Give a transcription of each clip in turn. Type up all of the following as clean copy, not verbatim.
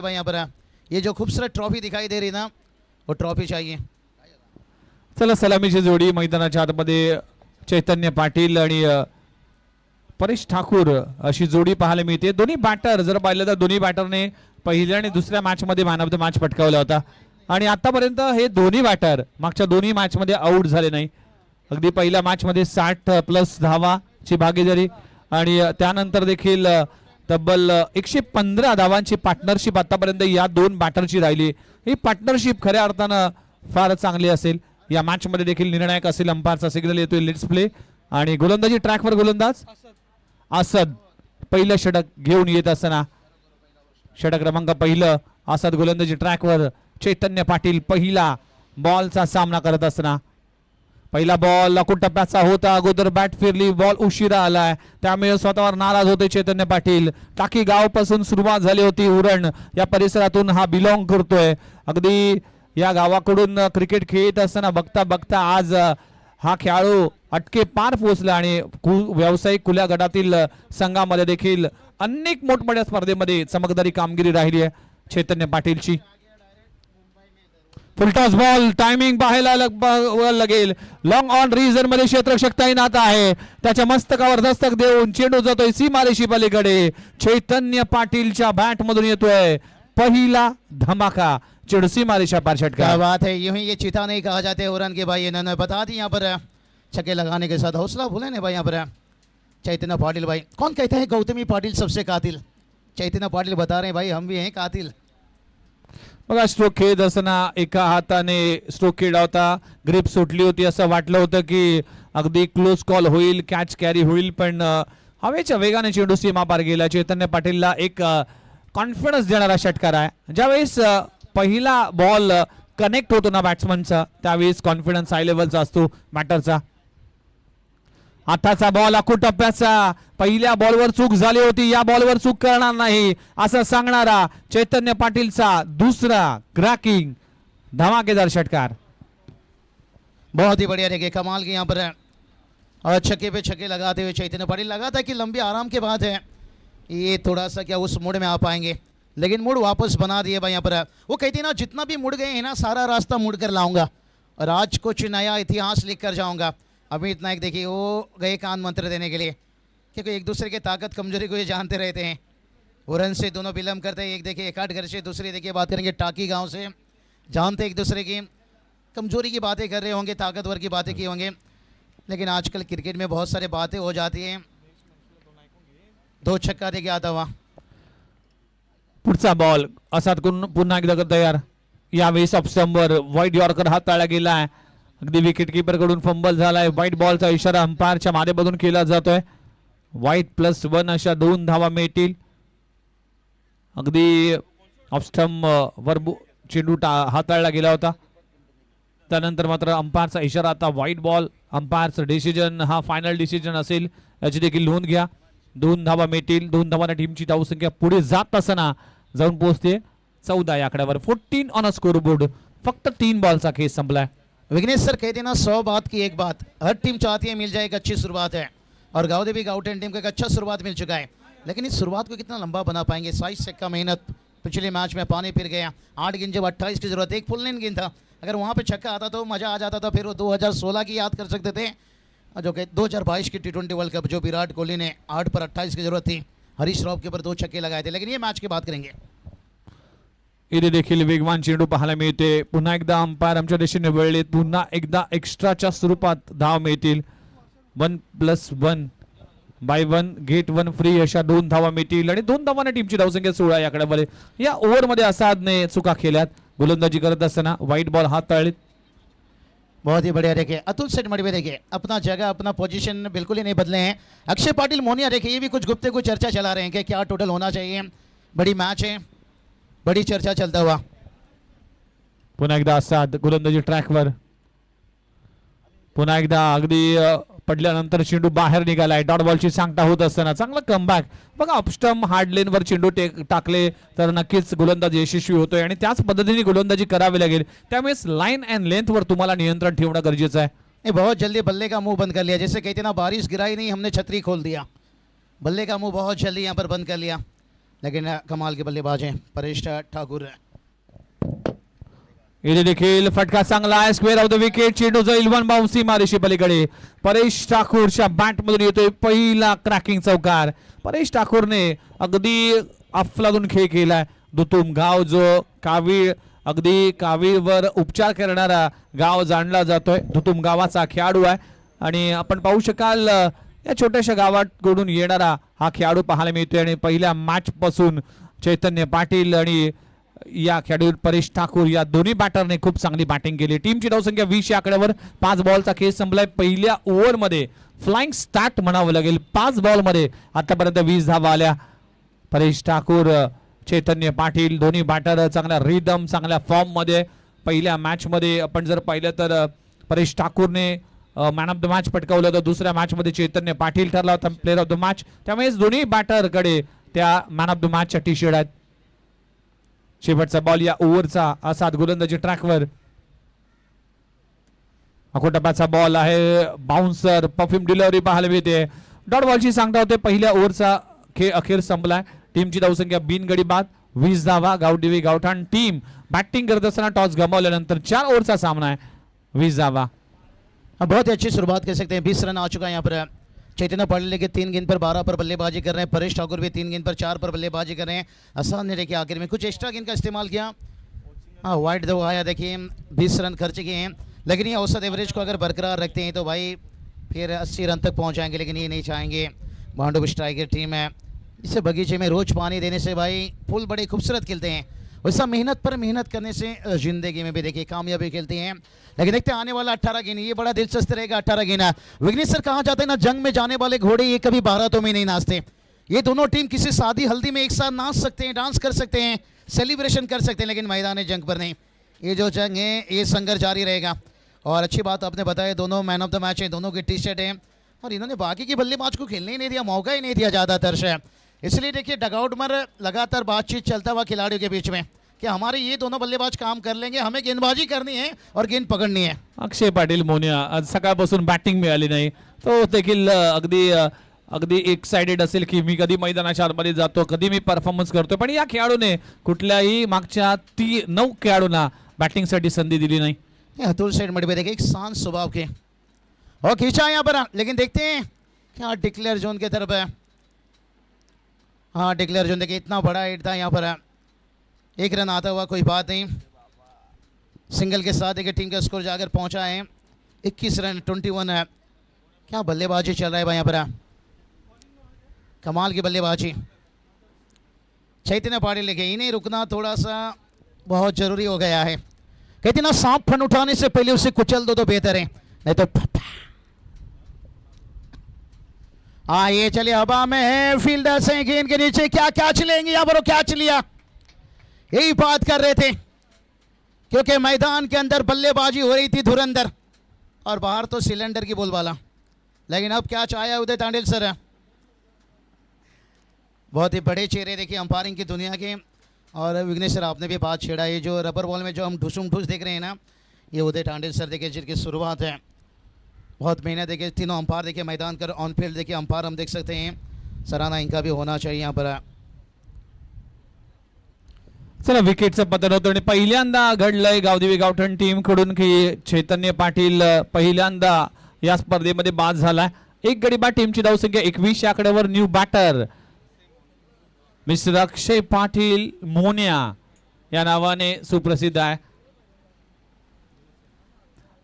भाई यहाँ पर ये जो खूबसूरत ट्रॉफी दिखाई दे रही ना वो ट्रॉफी चाहिए। चला सलामीची जोडी मैदानाच्या आतमध्ये चैतन्य पाटील आणि परेश ठाकूर अशी जोडी पाहायला मिळते। दोन्ही बॅटर जर पाहिलं तर दोन्ही बॅटरने पहिल्या आणि दुसऱ्या मॅच मध्ये मॅन ऑफ द मॅच पटकावला होता आणि आतापर्यंत हे दोन्ही बॅटर मागच्या दोन्ही मॅच मध्ये आउट झाले नाही। अगदी पहिल्या मॅच मध्ये 60+ धावाची भागीदारी आणि त्यानंतर देखील तब्बल 115 धावांची पार्टनरशिप आतापर्यंत या दोन बॅटरची राहिली। ही पार्टनरशिप खऱ्या अर्थानं फार चांगली असेल। या मॅच मध्ये देखील निर्णायक असेल। अंपायरचा सिग्नल येतोय लेट्स प्ले आणि गोलंदाजी ट्रॅकवर गोलंदाज असद पहिलं षटक घेऊन येत असताना षटक क्रमांक पहिलं असद गोलंदाजी ट्रॅकवर चैतन्य पाटील पहिला बॉलचा सामना करत असताना पहिला बॉल लाकूड टप्प्याचा होता। अगोदर बॅट फिरली बॉल उशिरा आलाय त्यामुळे स्वतःवर नाराज होते चैतन्य पाटील। टाकी गावापासून सुरुवात झाली होती। उरण या परिसरातून हा बिलॉंग करतोय। अगदी या गावाकडून क्रिकेट खेळत असताना बघता बघता आज हा खेळाडू अटके पार पोहोचला आणि व्यावसायिक खुल्या गटातील संघामध्ये देखील अनेक मोठमोठ्या स्पर्धेमध्ये चमकदारी कामगिरी राहिली आहे चैतन्य पाटीलची। फुलटॉस बॉल टायमिंग पाहायला लागेल। लॉंग ऑन रीजन मध्ये क्षेत्ररक्षक तैनात आहे। त्याच्या मस्तकावर दस्तक देऊन चेंडू जातोय सीमारेषी पलीकडे। चैतन्य पाटीलच्या बॅट मधून येतोय पहिला धमाका। चेंडू सीमारेषा पार षटकार। क्या बात है, यूं ही ये चिता नहीं कहा जाते उरण के भाई। इन्होंने बता दी यहाँ पर छक्के लगाने के साथ हौसला भूले नहीं भाई। यहाँ पर चैतन्य पाटिल भाई, कौन कहता है गौतमी पाटिल सबसे कातिल? चैतन्य पाटिल बता रहे हैं भाई हम भी हैं कातिल। बघा स्ट्रोक खेळत असताना एका हाताने स्ट्रोक खेळला होता। ग्रिप सुटली होती असं वाटलं होतं की अगदी क्लोज कॉल होईल कॅच कॅरी होईल पण हवेच्या वेगाने चेंडू सीमा पार गेला। चैतन्य पाटीलला एक कॉन्फिडन्स देणारा षटकार आहे। ज्यावेळेस पहिला बॉल कनेक्ट होतो ना बॅट्समनचा त्यावेळेस कॉन्फिडन्स हाय लेवलचा असतो बॅटरचा। आताचा बॉल लाकूड टप्प्याचा पहिल्या बॉलवर चूक झाली होती या बॉलवर चूक करणार नाही असं सांगणारा चैतन्य पाटीलचा दुसरा क्रॅकिंग धमाकेदार षटकार। बहुत ही बढ़िया देखिए कमाल की यहाँ पर और छक्के पे छक्के लगाते हुए चैतन्य पाटिल। लगा था कि लंबी आराम के बाद है ये थोड़ा सा क्या उस मूड में आ पाएंगे लेकिन मूड वापस बना दिए भाई। यहाँ पर वो कहती ना जितना भी मुड़ गए हैं ना सारा रास्ता मुड़ कर लाऊंगा और आज कुछ नया इतिहास लिख कर जाऊंगा। अभी इतना एक देखिए वो गए कान मंत्र देने के लिए क्योंकि एक दूसरे के ताकत कमजोरी को ये जानते रहते हैं। उरन से दोनों बिलम करते हैं। एक देखिए एकाट घर से दूसरी देखिए बात करेंगे टाकी गांव से। जानते एक दूसरे की कमजोरी की बातें कर रहे होंगे ताकतवर की बातें की होंगे लेकिन आजकल क्रिकेट में बहुत सारी बातें हो जाती हैं। दो छक्का देखिए आता हुआ। पुढचा बॉल असाच पुन्हा एकदा तयार। यावेळेस ऑप्शनवर वाईट यॉर्कर हाताळला गेलाय। अगदी विकेट कीपर कडून फंबल झालाय। व्हाईट बॉलचा इशारा अंपायरच्या मानेमधून केला जातोय। व्हाईट +1 अशा 2 धावा मिळतील। अगदी ऑफस्टंप वर चेंडू हाताळला गेला होता त्यानंतर मात्र अंपायरचा इशारा। आता व्हाईट बॉल अंपायरचं डिसिजन हा फायनल डिसिजन असेल याची देखील नोंद घ्या। 2 धावा मिळतील। 2 धावांना टीमची धावसंख्या पुढे जात असताना जाऊन पोहोचते 14 या आकड्यावर। 14 ऑन अ स्कोरबोर्ड। फक्त 3 बॉलचा खेळ संपलाय। विघ्नेश सर कहते ना 100 बात की एक बात। हर टीम चाहती है मिल जाए एक अच्छी शुरुआत है और गावदेवी गाउटन टीम को एक अच्छा शुरुआत मिल चुका है लेकिन इस शुरुआत को कितना लंबा बना पाएंगे। 27 से कम मेहनत। पिछले मैच में पानी फिर गया। 8 गेंद जब 28 की जरूरत एक फुल लेन गेंद था। अगर वहाँ पे छक्का आता तो मजा आ जाता था। फिर वो 2016 की याद कर सकते थे जो कि 2022 की T20 वर्ल्ड कप जो विराट कोहली ने 8 पर 28 की जरूरत थी। हरीश राव के ऊपर 2 छक्के लगाए थे लेकिन ये मैच की बात करेंगे। इथे देखील वेगवान चेंडू पाहायला मिळते। पुन्हा एकदा अंपायर आमच्या दिशेने वळले। पुन्हा एकदा एक्स्ट्राच्या स्वरूपात धाव मिळतील। 1+1 बाय 1 गेट 1 फ्री अशा 2 धावा मिळतील आणि 2 धावांना टीमची धावसंख्या 16 या आकड्यावर। या ओव्हरमध्ये असादने चुका केल्यात गोलंदाजी करत असताना। व्हाईट बॉल हाताळलीत। बहुत ही बढ़िया देखिए अतुल सेठ मडवे देखिए अपना जगह अपना पोजीशन बिल्कुल ही नहीं बदले हैं। अक्षय पाटिल मोनिया देखिए ये भी कुछ गुप्ते को चर्चा चला रहे हैं कि क्या टोटल होना चाहिए। बड़ी मैच है बड़ी चर्चा चलता हुआ। पुन्हा एकदा असाद गोलंदाजी ट्रॅकवर। पुन्हा एकदा अगदी पडल्यानंतर चेंडू बाहेर निघालाय। डॉट बॉलची सांगता होत असताना चांगला कमबॅक। बघा ऑफस्टंप हार्ड लेनवर चेंडू टाकले तर नक्कीच गोलंदाज यशस्वी होतोय आणि त्याच पद्धतीने गोलंदाजी करावी लागेल। त्यामुळे लाइन एंड लेंथवर तुम्हाला नियंत्रण ठेवणं गरजेचं आहे। बहुत जल्दी बल्ले का मुंह बंद कर लिया। जैसे कहते ना बारिश गिराई नहीं हमने छतरी खोल दिया। बल्ले का मुंह बहुत जल्दी यहाँ पर बंद कर लिया। लेकिन कमाल के बल्लेबाज हैं परेश ठाकुर. इथे देखील फटका चांगला आहे. Square off the wicket. चेंडू जाईल वन बाउन्सी मारेशी पलीकडे. परेश ठाकूरच्या बॅट मधून येतोय पहिला क्रॅकिंग चौकार. परेश ठाकूरने अगदी अफलातून खेळ केलाय. दुतुम गाव जो कावीळ अगदी कावीळवर उपचार करणारा गाव जाणला जातोय. दुतुम गावाचा खेळाडू आहे आणि आपण पाहू शकाल या छोट्याशा गावाकडून येणारा हा खेळाडू पाहायला मिळतोय. आणि पहिल्या मॅच पासून चैतन्य पाटील आणि या खेळाडू परेश ठाकूर या दोन्ही बॅटरने खूप चांगली बॅटिंग केली. टीमची धावसंख्या 20 या आकड्यावर. 5 बॉलचा खेळ संपलाय. पहिल्या ओव्हरमध्ये फ्लाइंग स्टार्ट म्हणावं लागेल. 5 बॉलमध्ये आतापर्यंत 20 धावा आल्या. परेश ठाकूर चैतन्य पाटील दोन्ही बॅटर चांगल्या रिदम चांगल्या फॉर्म मध्ये. पहिल्या मॅच मध्ये आपण जर पाहिलं तर परेश ठाकूरने मॅन ऑफ द मॅच पटकावलं होतं. दुसऱ्या मॅच मध्ये चैतन्य पाटील ठरला होता प्लेअर ऑफ द मॅच. त्यामुळे दोन्ही बॅटर कडे त्या मॅन ऑफ द मॅच च्या टी शर्ट आहेत. शेवटचा बॉल या ओव्हरचा असाद गोलंदाजी ट्रॅकवर. अकोटप्याचा बॉल आहे. बाउन्सर परफ्यूम डिलिव्हरी पाहायला मिळते. डॉट बॉलची सांगता होते पहिल्या ओव्हरचा खेळ अखेर संपलाय. टीमची धावसंख्या बिनगडी बाद 20 धावा. गावदेवी गावठाण टीम बॅटिंग करत असताना टॉस गमावल्यानंतर 4 ओव्हरचा सामना आहे. 20 धावा. बहुत ही अच्छी शुरुआत कर सकते हैं. 20 रन आ चुका है यहाँ पर. चैतन्य पाटिल लेके 3 गेंद पर 12 पर बल्लेबाजी कर रहे हैं. परेश ठाकुर भी 3 गेंद पर 4 पर बल्लेबाजी कर रहे हैं. आसान ने देखिए आखिर में कुछ एक्स्ट्रा गेंद का इस्तेमाल किया. हाँ वाइड दो आया. देखिए 20 रन खर्च किए हैं. लेकिन ये औसत एवरेज को अगर बरकरार रखते हैं तो भाई फिर 80 रन तक पहुँच जाएंगे. लेकिन ये नहीं चाहेंगे. भांडुप स्ट्राइकर टीम है. इसे बगीचे में रोज पानी देने से भाई फूल बड़े खूबसूरत खिलते हैं. वैसा मेहनत पर मेहनत करने से जिंदगी में भी देखिए कामयाबी खेलते हैं. लेकिन देखते हैं आने वाला 18 गेंद ये बड़ा दिलचस्प रहेगा. 18 गेंद विघ्नेश सर कहा जाता है ना जंग में जाने वाले घोड़े ये कभी बारातों में नहीं नाचते. ये दोनों टीम किसी शादी हल्दी में एक साथ नाच सकते हैं, डांस कर सकते हैं, सेलिब्रेशन कर सकते हैं, लेकिन मैदान जंग पर नहीं. ये जो जंग है ये संघर्ष जारी रहेगा. और अच्छी बात आपने बताया दोनों मैन ऑफ द मैच है. दोनों की टी शर्ट है और इन्होंने बाकी की बल्लेबाज को खेलने ही नहीं दिया, मौका ही नहीं दिया ज़्यादातर से. इसलिए देखिए डगआउट में लगातार बातचीत चलता हुआ खिलाड़ियों के बीच में कि हमारे ये दोनों बल्लेबाज काम कर लेंगे, हमें गेंदबाजी करनी है और गेंद पकड़नी है. अक्षय पाटील मोनिया आज सकाळपासून बॅटिंग मिळाली नाही. तो देखील अगदी एक साइडेड असेल की मी कधी मैदानाच्या आतमध्ये जातो, कधी मी परफॉर्मन्स करतो. पण या खेळाडूने कुठल्याही मागच्या 9 खेळाडूंना बॅटिंगसाठी संधी दिली नाही. अतुल साइड मड पे देखिए एक शांत स्वभाव के और खींचा यहाँ पर. लेकिन देखते हैं क्या डिक्लेयर जोन की तरफ है. हाँ डिक्लेयर जोन देखिए इतना बड़ा हिट था यहाँ पर. 1 रन आता हुआ कोई बात नहीं. सिंगल के साथ देखिए टीम का स्कोर जाकर पहुंचा है 21 रन 21 है. क्या बल्लेबाजी चल रहा है भाई यहाँ पर. कमाल की बल्लेबाजी. चैतन्य पाटिल लेके इन्हें रुकना थोड़ा सा बहुत जरूरी हो गया है. कहते ना सांप फन उठाने से पहले उसे कुचल दो तो बेहतर है, नहीं तो हाँ ये चलिए हवा में है. फील्डर्स हैं गेंद के नीचे. क्या कैच लेंगे यहाँ पर. कैच लिया. यही बात कर रहे थे क्योंकि मैदान के अंदर बल्लेबाजी हो रही थी धुरंधर और बाहर तो सिलेंडर की बोलबाला. लेकिन अब क्या चाहे उदय तांडेल सर है. बहुत ही बड़े चेहरे देखिए अंपायरिंग की दुनिया के. और विघ्नेश सर आपने भी बात छेड़ा. ये जो रबर बॉल में जो हम ढुसुम ढुस देख रहे हैं ना, ये उदय तांडेल सर देखिए जिनकी शुरुआत है. बहुत मेहनत देखिए. तीनों अंपायर देखिए मैदान कर ऑन फील्ड देखिए अंपायर हम देख सकते हैं. सराहना इनका भी होना चाहिए यहाँ पर. चला विकेटचं पतन होतं आणि पहिल्यांदा घडलंय गावदेवी गावठण टीम कडून की चैतन्य पाटील पहिल्यांदा या स्पर्धेमध्ये बाद झालाय. 1 गडी बाद. टीमची धावसंख्या 21 या आकड्यावर. न्यू बॅटर मिस्टर अक्षय पाटील मोन्या या नावाने सुप्रसिद्ध आहे.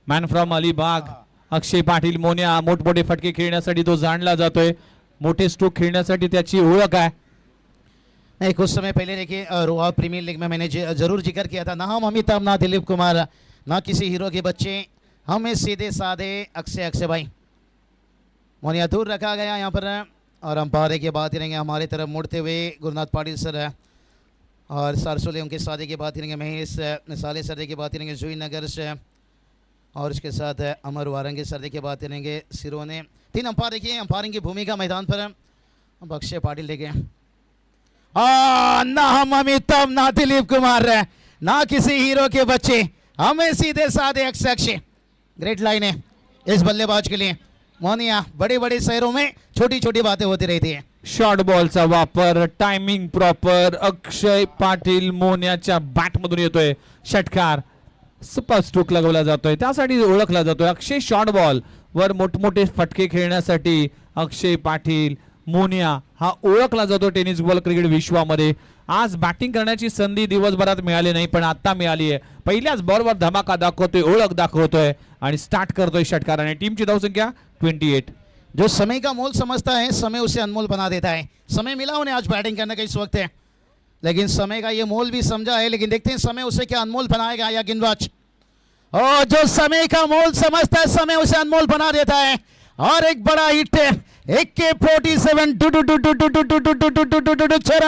मॅन फ्रॉम अलिबाग अक्षय पाटील मोन्या. मोठमोठे फटके खेळण्यासाठी तो जाणला जातोय. मोठे स्ट्रोक खेळण्यासाठी त्याची ओळख आहे. नहीं कुछ समय पहले देखिए रोहा प्रीमियर लीग में मैंने जरूर जिक्र किया था ना हम अमिताभ ना दिलीप कुमार ना किसी हीरो के बच्चे, हमें सीधे साधे अक्षय भाई. मोनिया दूर रखा गया यहाँ पर और अंपायर की बात करेंगे हमारी तरफ मुड़ते हुए गुरुनाथ पाटिल सर है और सरसोले उनके सादे की बात करेंगे. महेश मिसाले सरदे की बात करेंगे जुई नगर से और इसके साथ अमर वारंगी सरदे की बात करेंगे सिरोने. 3 अंपायर देखिए अंपायरिंग की भूमिका मैदान पर. अब अक्षय पाटिल देखिए ना हम अमिताभ ना दिलीप कुमार ना किसी हीरो के बच्चे, हमें सीधे साधे अक्षय. ग्रेट लाइन है इस बल्लेबाज के लिए. मोनिया बड़े बड़े शहरों में छोटी छोटी बातें होती रहती है. शॉर्ट बॉलचा वापर, टायमिंग प्रॉपर. अक्षय पाटील मोन्याच्या बॅट मधून येतोय षटकार. सुपर स्ट्रोक लगवला जातोय, त्यासाठी ओळखला जातोय. अक्षय शॉर्ट बॉल वर मोठमोठे फटके खेळण्यासाठी अक्षय पाटील मोनिया हा ओळखला जातो टेनिस बॉल क्रिकेट विश्वामध्ये. आज बॅटिंग करण्याची संधी दिवसभरात मिळाली नाही, पण आता मिळाली आहे. पहिल्याच बॉलवर धमाका दाखवतोय, ओळख दाखवतोय आणि स्टार्ट करतोय षटकाराने. टीमची धावसंख्या 28. जो समय का मोल समझता है समय उसे अनमोल बना देता है. समय मिला उन्हें आज बैटिंग करने का इस वक्त है, लेकिन समय का ये मोल भी समझा है. लेकिन देखते हैं समय उसे क्या अनमोल बनाएगा या गेंदबाज. और जो समय का मोल समझता है समय उसे अनमोल बना देता है. और एक बड़ा हिट AK-47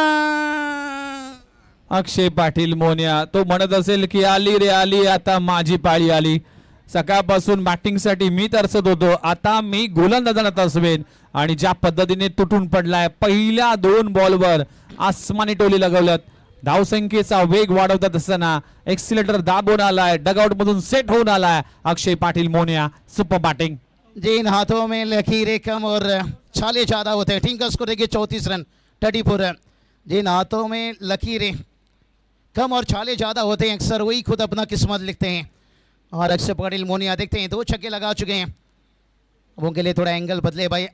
अक्षय पाटील मोन्या तो म्हणत असेल की आली रे आली, आता माझी पाळी आली. सकाळपासून बॅटिंगसाठी मी तरसत होतो, आता मी गोलंदाजांना तरसवेन. आणि ज्या पद्धतीने तुटून पडलाय पहिल्या 2 बॉलवर आसमानी टोली लगवल्यात. धावसंख्येचा वेग वाढवतात असताना एक्सिलेटर दाबून आलाय, डगआउट मधून सेट होऊन आलाय अक्षय पाटील मोन्या. Super batting. जिन हाथों में लकीरें कम और छाले ज्यादा होते हैं. टीम का स्कोर देखिए 34 रन 34. जिन हाथों में लकीरें कम और छाले ज्यादा होते हैं अक्सर वही खुद अपना किस्मत लिखते हैं. और अक्षय पाटिल मोनिया देखते हैं 2 छक्के लगा चुके हैं. अब उनके लिए थोड़ा एंगल बदले भाई,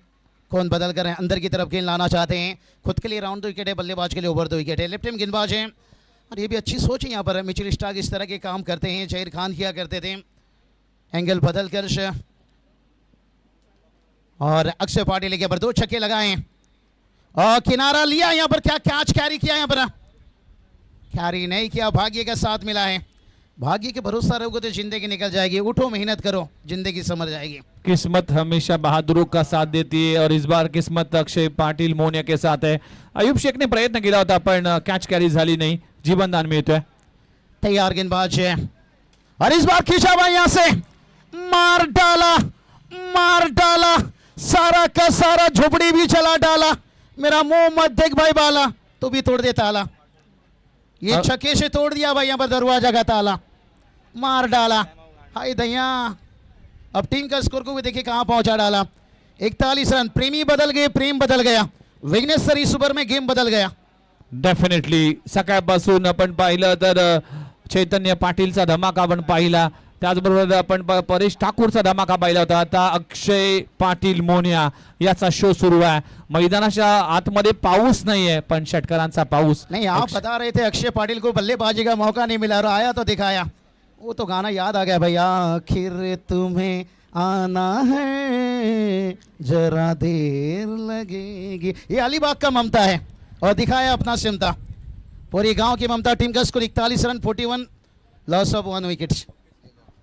कौन बदल कर अंदर की तरफ गेंद लाना चाहते हैं. खुद के लिए राउंड 2 विकेट है, बल्लेबाज के लिए ओवर 2 विकेट है. लेफ्ट हैंड गेंदबाज हैं और ये भी अच्छी सोच है यहाँ पर. मिचेल स्टार्क इस तरह के काम करते हैं, जहीर खान किया करते थे. एंगल बदल कर और अक्षय पाटिल के ऊपर 2 छक्के लगाए और किनारा लिया. यहाँ पर क्या कैच कैरी किया, यहाँ पर कैरी नहीं किया. भाग्य का साथ मिला है. भाग्य के भरोसा रहोगे तो जिंदगी निकल जाएगी. उठो मेहनत करो, जिंदगी समझ जाएगी. किस्मत हमेशा बहादुरों का साथ देती है और इस बार किस्मत अक्षय पाटील मोन्या के साथ है. अयूब शेखने प्रयत्न केला होता पण कॅच कॅरी झाली नाही. जीवनदान मिळतोय. तैयार गेंदबाज है और इस बार खींचा हुआ यहां से मार डाला, मार डाला. सारा का सारा झोपड़ी भी चला डाला. मेरा मुंह मत देख भाई बाला, तो भी तोड़ दे ताला. ये छक्के से तोड़ दिया भाई यहाँ पर दरवाजा का ताला. मार डाला. हाय दया. अब टीम का स्कोर को भी देखिए कहां पहुंचा डाला. 41 रन. प्रेमी बदल गए, प्रेम बदल गया. विघ्नेश्वर इस ओव्हर में गेम बदल गया. डेफिनेटली सकाळपासून आपण पाहिलं तर चैतन्य पाटीलचा धमाका आपण पाहिला, त्याचबरोबर आपण परेश ठाकूरचा धमाका पाहिला होता. आता अक्षय पाटील मोन्या याचा शो सुरू आहे. मैदानाच्या आतमध्ये पाऊस नाहीये पण षटकारांचा पाऊस. नहीं, आप बता रहे थे अक्षय पाटिल को बल्लेबाजी का मौका नहीं मिला, और आया तो दिखाया. वो तो गाना याद आ गया भाई. आखिर तुम्हें आना है जरा देर लगेगी. ये अलीबाग का ममता है और दिखाया अपना सिमता. पूरी गांव की ममता. टीम का score 41 run 41, loss of 1 wicket.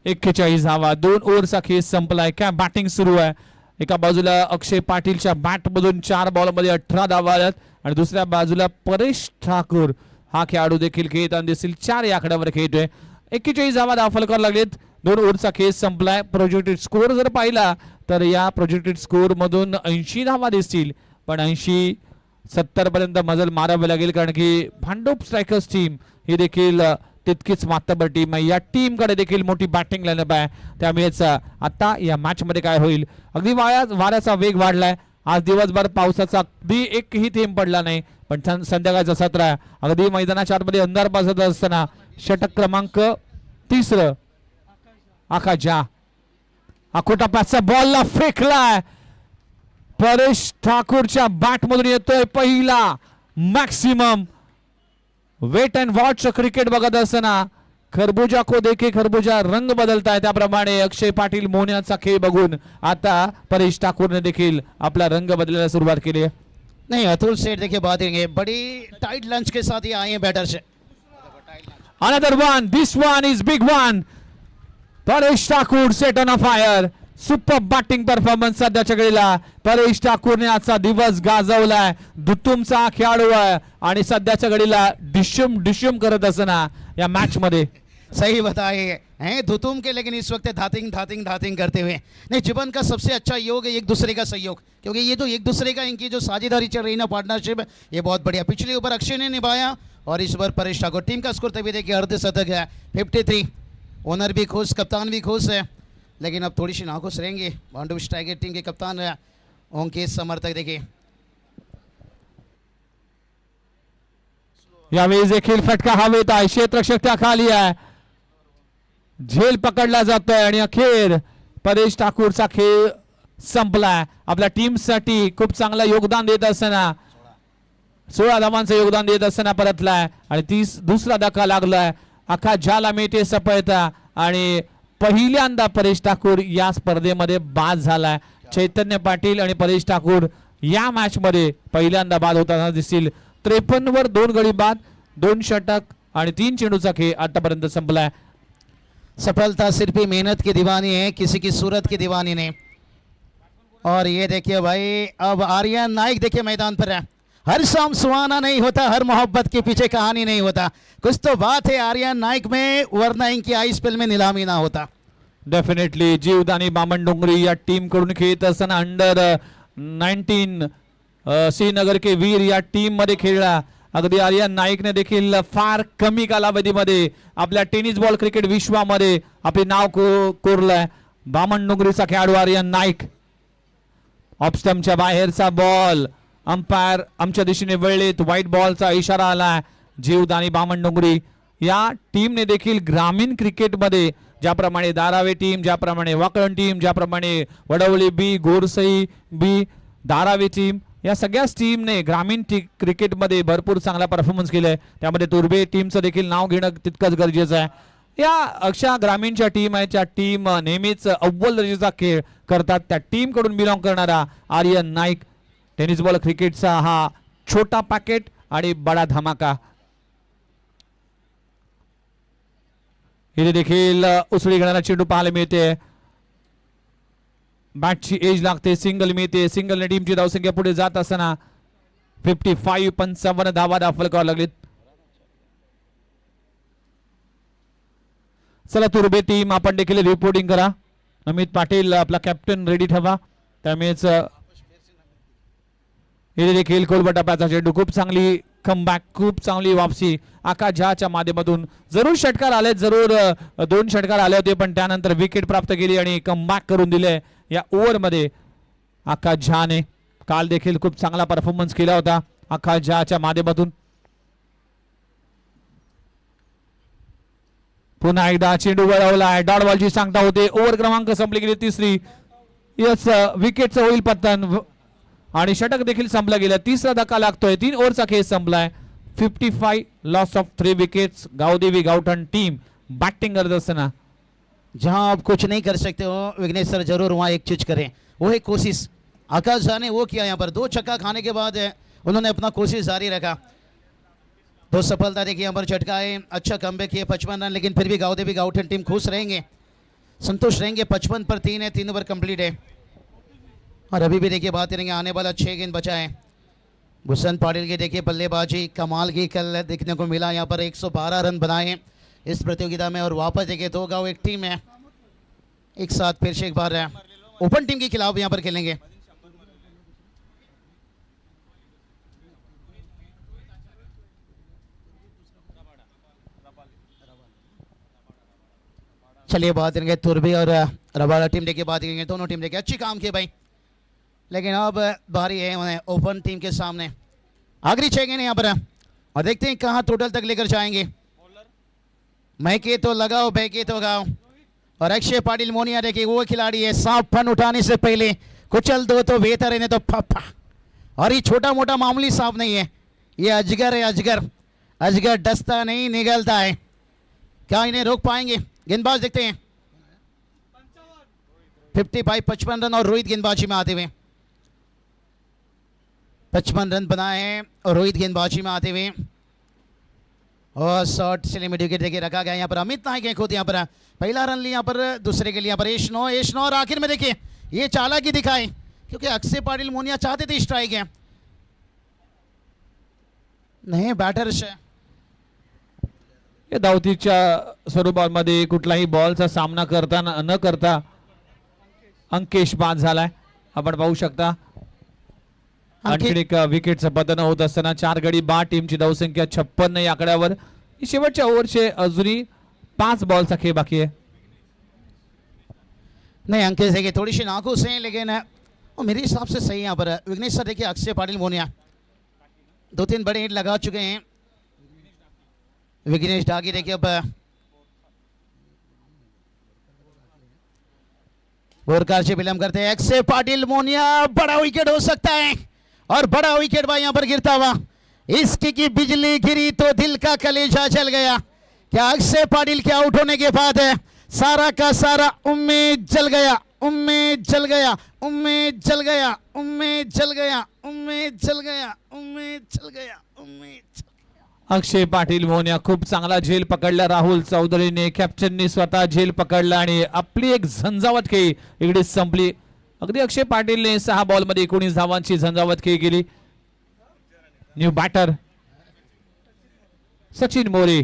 41 धावा. 2 ओव्हरचा खेळ संपलाय. काय बॅटिंग सुरू आहे. एका बाजूला अक्षय पाटीलच्या बॅट मधून 4 बॉलमध्ये 18 धावा आल्यात आणि दुसऱ्या बाजूला परेश ठाकूर हा खेळाडू देखील खेळताना दिसतील. 4 या आकड्यावर खेळतोय. 41 धावा दाखल करायला लागलेत. 2 ओव्हरचा खेळ संपलाय. प्रोजेक्टेड स्कोर जर पाहिला तर या प्रोजेक्टेड स्कोर मधून 80 धावा दिसतील, पण 80-70 पर्यंत मजल मारावी लागेल, कारण की भांडूप स्ट्रायकर्स टीम ही देखील तितकीच मातबर टीम आहे. या टीम कडे देखील मोठी बॅटिंग लाईनअप आहे. त्यामुळेच आता या मॅच मध्ये काय होईल. अगदी वाऱ्याचा वेग वाढलाय. आज दिवसभर पावसाचा अगदी एकही थेंब पडला नाही, पण संध्याकाळचा सत्र आहे. अगदी मैदानाच्या आतमध्ये अंधार बसत असताना षटक क्रमांक 3 आकाशा अकोटा पाचचा बॉलला फेकलाय. परेश ठाकूरच्या बॅट मधून येतोय पहिला maximum. Wait and watch cricket बघत असताना खरबूजा को देखे खरबूजा रंग बदलताय, त्याप्रमाणे अक्षय पाटील मोन्याचा खेळ बघून आता परेश ठाकूरने देखील आपला रंग बदलायला सुरुवात केली आहे. नहीं, अतुल सेठ देखिए बात करेंगे. बड़ी टाइट लंच के साथ ये आए हैं बैटर से. Another one, this one is big one. Paresh Thakur set on a fire. Super batting performance सध्याच्या घडीला परेश ठाकूरने आजचा दिवस गाजवलाय. दुतुमचा खेळाडू आहे आणि सध्याच्या घडीला डिशुम करत असताना या मॅच मध्ये. सही बताए हैं धुतुम के, लेकिन इस वक्त धातिंग करते हुए. नहीं, जीवन का सबसे अच्छा योग है एक दूसरे का सहयोग, क्योंकि ये जो एक दूसरे का इनकी जो साझेदारी चल रही ना, पार्टनरशिप, ये बहुत बढ़िया. पिछले ओवर अक्षय ने निभाया और इस बार परेश ठाकुर. टीम का स्कोर तभी देखिए अर्धशतक है 53. ओनर भी खुश, कप्तान भी खुश है, लेकिन अब थोड़ी सी नाखुश रहेंगे भांडुप स्ट्राइकर टीम के कप्तान ओंकेश समर्थक. देखिए यावेळी देखील फटका हवेत आहे, क्षेत्ररक्षक त्या खाली आहे, झेल पकडला जातोय आणि अखेर परेश ठाकूरचा खेळ संपलाय. आपल्या टीमसाठी खूप चांगलं योगदान देत असताना 16 धावांचं योगदान देत असताना परतलाय आणि दुसरा धक्का लागलाय. अख्खा झाला मेटे सफळता आणि पहिल्यांदा परेश ठाकूर या स्पर्धेमध्ये बाद झालाय. चैतन्य पाटील आणि परेश ठाकूर या मॅच मध्ये पहिल्यांदा बाद होताना दिसतील. 53 वर 2 गडी बाद, 2 षटक आणि 3 चेंडूचा खेळ आतापर्यंत संपलाय. सफलता सिर्फ ही मेहनत की दीवानी है, किसी की सूरत की दीवानी नहीं. और ये देखिए भाई, अब आर्यन नाइक देखिए मैदान पर है. हर शाम सुहाना नहीं होता, हर मोहब्बत के पीछे कहानी नहीं होता. कुछ तो बात है आर्यन नाइक में, वरना इनकी आईपीएल में नीलामी ना होता. डेफिनेटली जीवदानी बामणडोंगरी या टीम कडून खेळत असताना अंडर 19 श्रीनगर के वीर या टीम मध्ये खेळला. अगदी आर्यन नाईकने देखील फार कमी कालावधीमध्ये आपल्या टेनिस बॉल क्रिकेट विश्वामध्ये आपले नाव कोरलंय. बामणडोंगरीचा खेळाडू आर्यन नाईक. ऑफस्टंपच्या बाहेरचा बॉल, अंपायर आमच्या दिशेने वळलेत, व्हाईट बॉलचा इशारा आलाय. जीवदानी बामणडोंगरी या टीमने देखील ग्रामीण क्रिकेटमध्ये ज्याप्रमाणे धारावे टीम, ज्याप्रमाणे वाकळण टीम, ज्याप्रमाणे वडवली बी, गोरसई बी, धारावे टीम या सगळ्याच टीमने ग्रामीण क्रिकेटमध्ये भरपूर चांगला परफॉर्मन्स केलाय. त्यामध्ये तुर्बे टीमचं देखील नाव घेणं तितकंच गरजेचं आहे. या अशा ग्रामीणच्या टीम आहेत ज्या टीम नेहमीच अव्वल दर्जाचा खेळ करतात. त्या टीम कडून बिलॉंग करणारा आर्यन नाईक. टेनिस बॉल क्रिकेटचा हा छोटा पॅकेट आणि बडा धमाका. इथे देखील उसळी घेणारा चेंडू पाहायला मिळते. बॅटची एज लागते, सिंगल मिळते. सिंगलने टीमची धावसंख्या पुढे जात असताना 55 धावा दाखल करावं लागलीत. चला तुर्बे टीम आपण देखील रिपोर्टिंग करा. अमित पाटील आपला कॅप्टन रेडी ठेवा. त्यामुळेच इथे देखील कोलबा टप्प्याचा चेंडू, खूप चांगली कमबॅक, खूप चांगली वापसी आकाश झहाच्या माध्यमातून. जरूर षटकार आले, जरूर 2 षटकार आले होते, पण त्यानंतर विकेट प्राप्त केली आणि कमबॅक करून दिले या ओव्हर मध्ये आकाश झहाने. काल देखील खूप चांगला परफॉर्मन्स केला होता आकाश झहाच्या माध्यमातून. पुन्हा एकदा चेंडू वळवलाय, डॉट बॉलची सांगता होते. ओव्हर क्रमांक संपली गेली 3री. यस, विकेटचं होईल पतन आणि षटक देखील संपला गेला. 3रा धक्का लागतोय. 3 ओव्हरचा खेळ संपलाय. 55 loss of 3 wickets. Gavdevi Gavthan team batting करत असताना. जहां आप कुछ नहीं कर सकते हो विघ्नेश सर, जरूर वहां एक चीज करें, वो है कोशिश. आकाश झा ने वो किया. यहाँ पर 2 छक्का खाने के बाद उन्होंने अपना कोशिश जारी रखा. तो सफलता देखिए यहाँ पर झटका है. अच्छा कमबैक किए 55 रन, लेकिन फिर भी गावदेवी गावठण टीम खुश रहेंगे, संतुष्ट रहेंगे. 55 पर 3 है, 3 ओवर कंप्लीट है. और अभी भी देखिए बात करेंगे, आने वाला 6 गेंद बचा है. भूषण पाटिल की देखिए बल्लेबाजी कमाल की कल देखने को मिला. यहाँ पर 112 रन बनाए इस प्रतियोगिता में. और वापस देखिए 2 गांव एक टीम है, एक साथ फिर से एक बार ओपन टीम के खिलाफ यहाँ पर खेलेंगे. चलिए बात करेंगे तुर्बे और रबाड़ा टीम देखिए बात करेंगे. दोनों टीम देखिए अच्छी काम किए भाई, लेकिन अब बारी है उन्हें ओपन टीम के सामने. आखिरी 6 गेंद यहाँ पर और देखते हैं कहाँ टोटल तक लेकर जाएंगे. महके तो लगाओ, बहके तो गाओ. और अक्षय पाटिल मोनिया देखिए वो खिलाड़ी है, सांप फन उठाने से पहले कुचल दो तो बेहतर है, तो फप्पा. और ये छोटा मोटा मामूली सांप नहीं है, ये अजगर है. अजगर अजगर डसता नहीं, निगलता है. क्या इन्हें रोक पाएंगे? गेंदबाज देखते हैं. 55 रन और रोहित गेंदबाजी में आते हुए. 55 रन बनाए हैं और रोहित गेंदबाजी में आते हुए. और शॉट से लिमिट विकेट देखिए रखा गया. यहाँ पर अमित नाइक है खुद. यहाँ पर पहला रन लिया, यहाँ पर दूसरे के लिए यहाँ पर एश नो. और आखिर में देखिए ये चालाकी दिखाई, क्योंकि अक्षय पाटिल मोनिया चाहते थे स्ट्राइक है, नहीं बॅटर्स या धावतीच्या स्वरूपामध्ये कुठलाही बॉलचा सामना न करता अंकेश बाद झालाय. आपण पाहू शकता आणखी एक विकेटचं पतन होत असताना 4 गडी बाद. टीमची धावसंख्या 56 या आकड्यावर. शेवटच्या ओव्हरचे अजूनही 5 बॉलचा खेळ बाकी आहे. नहीं अंकेश देखिए थोड़ी सी नाखुश हैं, लेकिन मेरे हिसाब से सही. यहाँ पर विघ्नेश सर देखिए अक्षय पाटिल मोनिया 2-3 बड़े हिट लगा चुके हैं. विघ्नेश डागी देखिए अब बोरकार से विलंब करते हैं। अक्षय पाटिल मोनिया, बड़ा विकेट हो सकता है और बड़ा विकेट भाई यहाँ पर गिरता हुआ। इसकी की बिजली गिरी तो दिल का कलेजा जल गया। क्या अक्षय पाटिल के आउट होने के बाद है सारा का सारा उम्मीद जल गया, उम्मीद जल गया, उम्मीद जल गया, उम्मीद जल गया, उम्मीद जल गया, उम्मीद जल गया, उम्मीद जल गया। अक्षय पाटील मोन्या खूप चांगला झेल पकडला राहुल चौधरीने, कॅप्टननी स्वतः झेल पकडला आणि आपली एक झंझावत खेळी इकडे संपली। अगदी अक्षय पाटीलने 6 बॉलमध्ये 19 धावांची झंझावत खेळी केली। न्यू बॅटर सचिन मोरे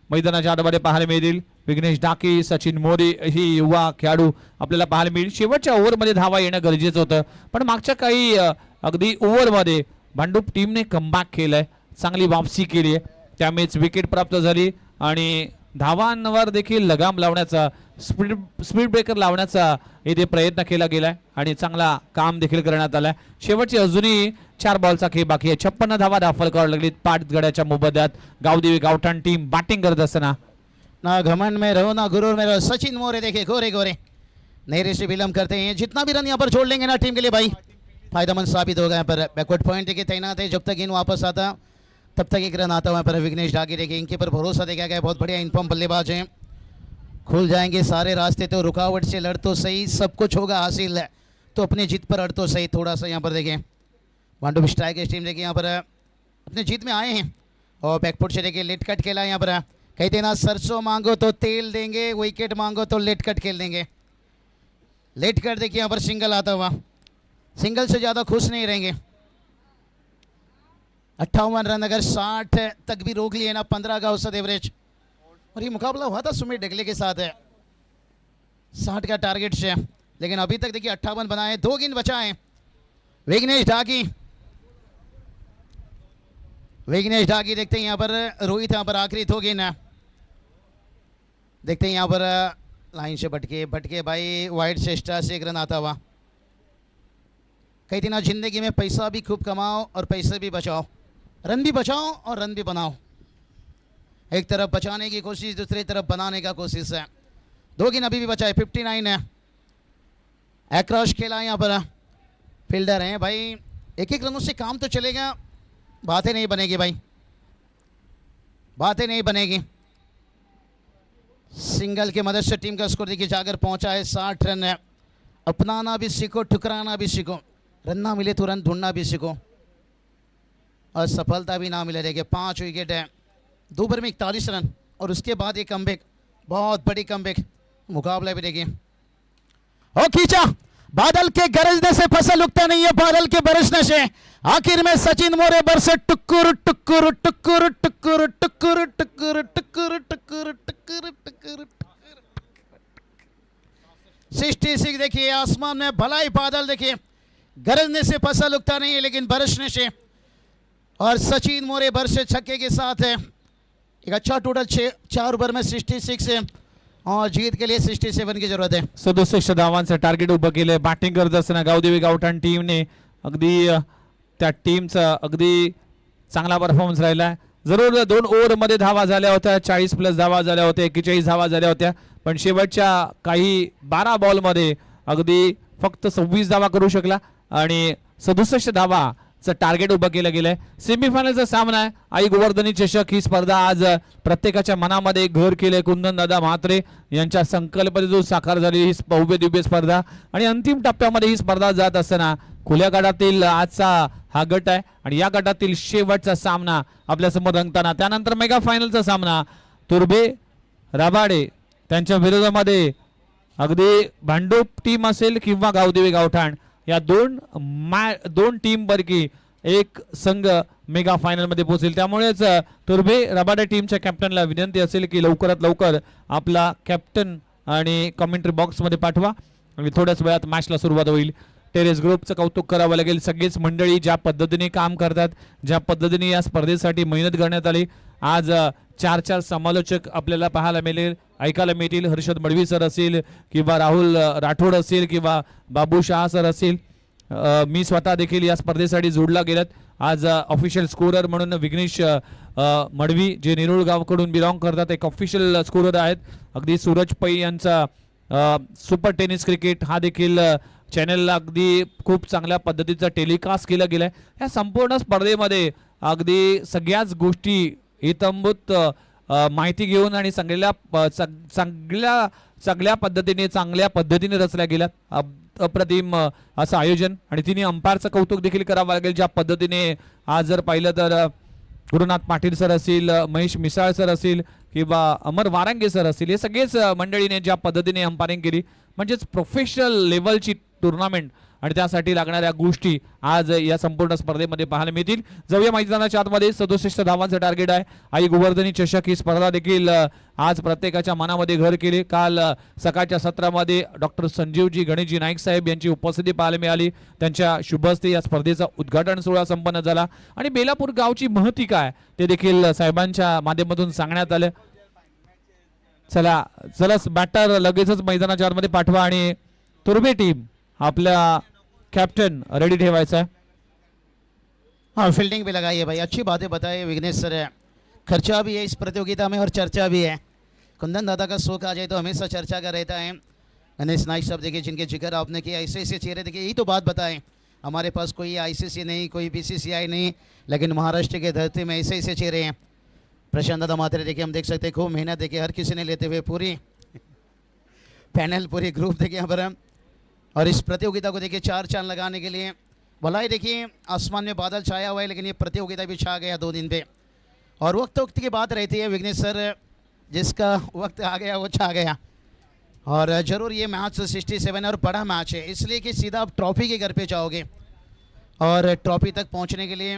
मैदानाच्या आतमध्ये पाहायला मिळतील। विघ्नेश डाके, सचिन मोरे ही युवा खेळाडू आपल्याला पाहायला मिळेल। शेवटच्या ओव्हरमध्ये धावा येणं गरजेचं होतं, पण मागच्या काही अगदी ओव्हरमध्ये भांडूप टीमने कमबॅक केलंय, चांगली वापसी केली आहे, त्यामुळेच विकेट प्राप्त झाली आणि धावांवर देखील लगाम लावण्याचा स्पीड ब्रेकर लावण्याचा इथे प्रयत्न केला गेलाय आणि चांगला काम देखील करण्यात आलाय। शेवटची अजूनही 4 बॉलचा खेळ बाकी आहे। 56 धावा दाखल करावं लागली 5 गड्याच्या मोबदल्यात। गावदेवी गावठाण टीम बॅटिंग करत असताना ना घमंड में रहो ना गुरूर में रहो। सचिन मोरे देखिए गोरे गोरे नेहरे से विलंब करते हैं। जितना भी रन यहाँ पर छोड़ लेंगे ना टीम के लिए भाई फायदेमंद साबित होगा। यहाँ पर बैकवर्ड पॉइंट देखिए तैनात है, जब तक इन वापस आता तब तक एक रन आता हुआ पर विघ्नेश डागे देखिए इनके पर भरोसा देखा गया। बहुत बढ़िया इनफॉर्म बल्लेबाज हैं, खुल जाएंगे सारे रास्ते। तो रुकावट से लड़ तो सही, सब कुछ होगा हासिल है तो अपनी जीत पर अड़ तो सही। थोड़ा सा यहाँ पर देखें भांडुप स्ट्राइकर्स टीम देखिए यहाँ पर अपने जीत में आए हैं और बैकफुट से देखिए लेट कट खेला। यहाँ पर कहते ना सरसों मांगो तो तेल देंगे, विकेट मांगो तो लेट कट खेल देंगे। लेट कट देखिए यहाँ पर सिंगल आता हुआ, सिंगल से ज़्यादा खुश नहीं रहेंगे। 58 रन अगर 60 तक भी रोक लिए ना, 15 का औसत एवरेज, और ये मुकाबला हुआ था सुमित डगले के साथ है 60 का टारगेट से, लेकिन अभी तक देखिए 58 बनाए, 2 गेंद बचाए। विघ्नेश ढाकी, विघ्नेश ढाकी देखते हैं यहाँ पर रोहित यहाँ पर आखिरी 2 गेंद है। देखते हैं यहाँ पर लाइन से भटके भटके भाई वाइड से एक्स्ट्रा से 1 रन आता हुआ। कहते ना जिंदगी में पैसा भी खूब कमाओ और पैसे भी बचाओ, रन भी बचाओ और रन भी बनाओ। एक तरफ बचाने की कोशिश, दूसरी तरफ बनाने का कोशिश है। 2 गेंद अभी भी बचाए, 59 है। एक्रॉस खेला यहाँ पर, फील्डर हैं भाई, एक रनों से काम तो चलेगा, बातें नहीं बनेगी भाई, बातें नहीं बनेगी। सिंगल की मदद से टीम का स्कोर देखिए जाकर पहुंचा है 60 रन है। अपनाना भी सीखो, ठुकराना भी सीखो, रन ना मिले तो रन ढूंढना भी सीखो, और सफलता भी ना मिले। देखिए 5 विकेट है, 2 ओवर में 41 रन और उसके बाद एक कमबैक, बहुत बड़ी कमबैक। मुकाबला भी देखिए और खींचा, बादल के गरजने से फसल उगता नहीं है, बादल के बरसने से आखिर में सचिन मोरे बरसे टुकुर टुकुर टुकुर टुकुर टुकुर टुकुर टुकुर टुकुर टुकुर टुकुर 66 देखिए आसमान में भलाई बादल देखिए, गरजने से फसल उगता नहीं है लेकिन बरसने से, और सचिन मोरे बरसे छक्के के साथ है। एक अच्छा टोटल 4 ओवर में 66 है और जीत के लिए 67 की जरूरत है। 67 धावांचं टार्गेट उभं केलंय। बॅटिंग करत असताना गावदेवी गावठाण टीमने अगदी त्या टीमचा अगदी चांगला परफॉर्मन्स राहिला। जरूर 2 ओव्हरमध्ये धावा झाल्या होत्या, 40 प्लस धावा झाल्या होत्या, 41 धावा झाल्या होत्या, पण शेवटच्या काही 12 बॉलमध्ये अगदी फक्त 26 धावा करू शकला आणि 67 धावा टार्गेट उभं केलं गेलंय। सेमीफायनलचा सामना आहे आई गोवर्धनी चषक। ही स्पर्धा आज प्रत्येकाच्या मनामध्ये घर केले। कुंदन दादा म्हात्रे यांच्या संकल्पनेतून साकार झाली ही भव्य दिव्य स्पर्धा आणि अंतिम टप्प्यामध्ये ही स्पर्धा जात असताना खुल्या गटातील आजचा हा गट आहे आणि या गटातील शेवटचा सामना आपल्या समोर रंगताना, त्यानंतर मेगा फायनलचा सामना तुर्भे रबाडे त्यांच्या विरोधामध्ये अगदी भांडूप टीम असेल किंवा गावदेवी गावठाण, या दोन टीम पैकी एक संघ मेगा फायनल मध्ये पोहोचेल। त्यामुळेच तुर्भे रबाडे टीमच्या कॅप्टनला विनंती असेल की लवकरात लवकर आपला कॅप्टन आणि कमेंट्री बॉक्स मध्ये पाठवा आणि थोड्याच वेळात मॅचला सुरुवात होईल। टेरेस ग्रुपचं कौतुक करावं लागेल, सगळीच मंडळी ज्या पद्धतीने काम करतात, ज्या पद्धतीने या स्पर्धेसाठी मेहनत करण्यात आली। आज 4 समालोचक आपल्याला पाहायला मिळेल, ऐकायला मिळतील। हर्षद मडवी सर असेल किंवा राहुल राठोड असेल किंवा बाबू शहा सर असेल, मी स्वतः देखील या स्पर्धेसाठी जोडला गेलात आज ऑफिशियल स्कोरर म्हणून विघ्नेश मडवी जे नेरुळ गावकडून बिलॉंग करतात एक ऑफिशियल स्कोरर आहेत. अगदी सूरज पै यांचा सुपर टेनिस क्रिकेट हा देखील चॅनलला अगदी खूप चांगल्या पद्धतीचा टेलिकास्ट केला गेलाय. या संपूर्ण स्पर्धेमध्ये अगदी सगळ्याच गोष्टी इतंभूत माहिती घेऊन आणि चांगल्या पद्धतीने रचल्या गेल्या. अप्रतिम असं आयोजन आणि तिने अंपायरचं कौतुक देखील करावं लागेल. ज्या पद्धतीने आज जर पाहिलं तर गुरुनाथ पाटील सर असतील, महेश मिसाळ सर असतील किंवा अमर वारांगे सर असतील, हे सगळेच मंडळीने ज्या पद्धतीने अंपायरिंग केली म्हणजेच प्रोफेशनल लेवलची टुर्नामेंट आणि त्यासाठी लागणाऱ्या गोष्टी आज या संपूर्ण स्पर्धेमध्ये पाहायला मिळतील. जाऊया मैदानाच्या आतमध्ये. 67 धावांचं टार्गेट आहे. आई गोवर्धनी चषक ही स्पर्धा देखील आज प्रत्येकाच्या मनामध्ये घर केली. काल सकाळच्या सत्रामध्ये डॉक्टर संजीवजी गणेशजी नाईक साहेब यांची उपस्थिती पाहायला मिळाली. त्यांच्या शुभ हस्ते या स्पर्धेचा उद्घाटन सोहळा संपन्न झाला आणि बेलापूर गावची महती काय ते देखील साहेबांच्या माध्यमातून सांगण्यात आलं. चला बॅटर लगेचच मैदानाच्या आतमध्ये पाठवा आणि तुर्बे टीम आपल्या कैप्टन रेडी ठेवायचा है. हाँ, फील्डिंग भी लगाइए भाई, अच्छी बातें बताए विघ्नेश सर. खर्चा भी है इस प्रतियोगिता में और चर्चा भी है. कुंदन दादा का शौक आ जाए तो हमेशा चर्चा का रहता है. गणेश नाइक साहब देखिए जिनके जिक्र आपने किया, ऐसे ऐसे चेहरे देखिए. यही तो बात बताएं, हमारे पास कोई आईसीसी नहीं, कोई बीसीसीआई नहीं, लेकिन महाराष्ट्र के धरती में ऐसे ऐसे चेहरे हैं. प्रशांत दादा मात्रे देखिए, हम देख सकते हैं खूब मेहनत देखिए हर किसी ने लेते हुए, पूरी पैनल पूरी ग्रुप देखिए यहाँ पर. और इस प्रतियोगिता को देखिए 4 चांद लगाने के लिए भला ही देखिए आसमान में बादल छाया हुआ है, लेकिन ये प्रतियोगिता भी छा गया 2 दिन पे. और वक्त की बात रहती है विघ्नेश सर, जिसका वक्त आ गया वो छा गया. और ज़रूर ये मैच 67 और बड़ा मैच है, इसलिए कि सीधा आप ट्रॉफी के घर पे जाओगे और ट्रॉफी तक पहुंचने के लिए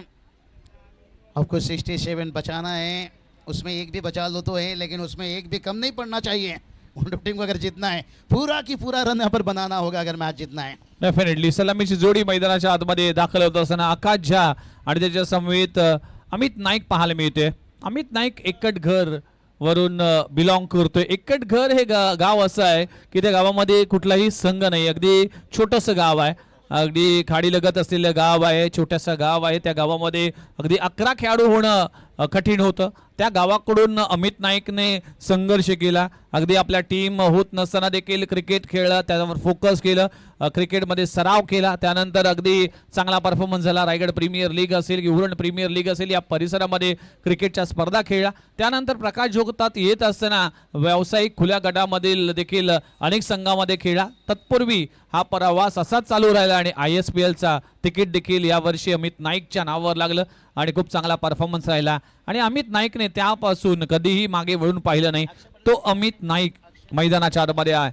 आपको 67 बचाना है. उसमें एक भी बचा लो तो है, लेकिन उसमें एक भी कम नहीं पड़ना चाहिए. टीम को अगर जीतना है पूरा की पूरा रन यहाँ पर बनाना होगा अगर मैच जीतना है. डेफिनेटली. सलामीची जोडी मैदानाच्या आतमध्ये दाखल होत असताना आकाश झा आणि त्याच्या समवेत अमित नाईक पाहायला मिळते. अमित नाईक एकट घर वरून बिलॉंग करतोय. एकट घर हे गाव असं आहे की त्या गावामध्ये कुठलाही संघ नाही. अगदी छोटंसं गाव आहे, अगदी खाडी लगत असलेलं गाव आहे, छोटंसं गाव आहे. त्या गावामध्ये अगदी 11 खेळाडू होणं कठीण होतं. त्या गावाकडून अमित नाईकने संघर्ष केला. अगदी आपल्या टीम होत नसताना देखील क्रिकेट खेळला, त्यावर फोकस केलं, क्रिकेटमध्ये सराव केला. त्यानंतर अगदी चांगला परफॉर्मन्स झाला. रायगड प्रीमियर लीग असेल की उरण प्रीमियर लीग असेल या परिसरामध्ये क्रिकेटच्या स्पर्धा खेळला. त्यानंतर प्रकाश जोगतात येत असताना व्यावसायिक खुल्या गटामधील देखील अनेक संघामध्ये खेळला. तत्पूर्वी हा प्रवास असाच चालू राहिला आणि ISPLचा तिकीट देखील यावर्षी अमित नाईकच्या नावावर लागलं आणि खूप चांगला परफॉर्मन्स राहिला. आणि अमित नाईकने त्यापासून कधीही मागे वळून पाहिलं नाही. तो अमित नाईक मैदानाच्या आतमध्ये आहे.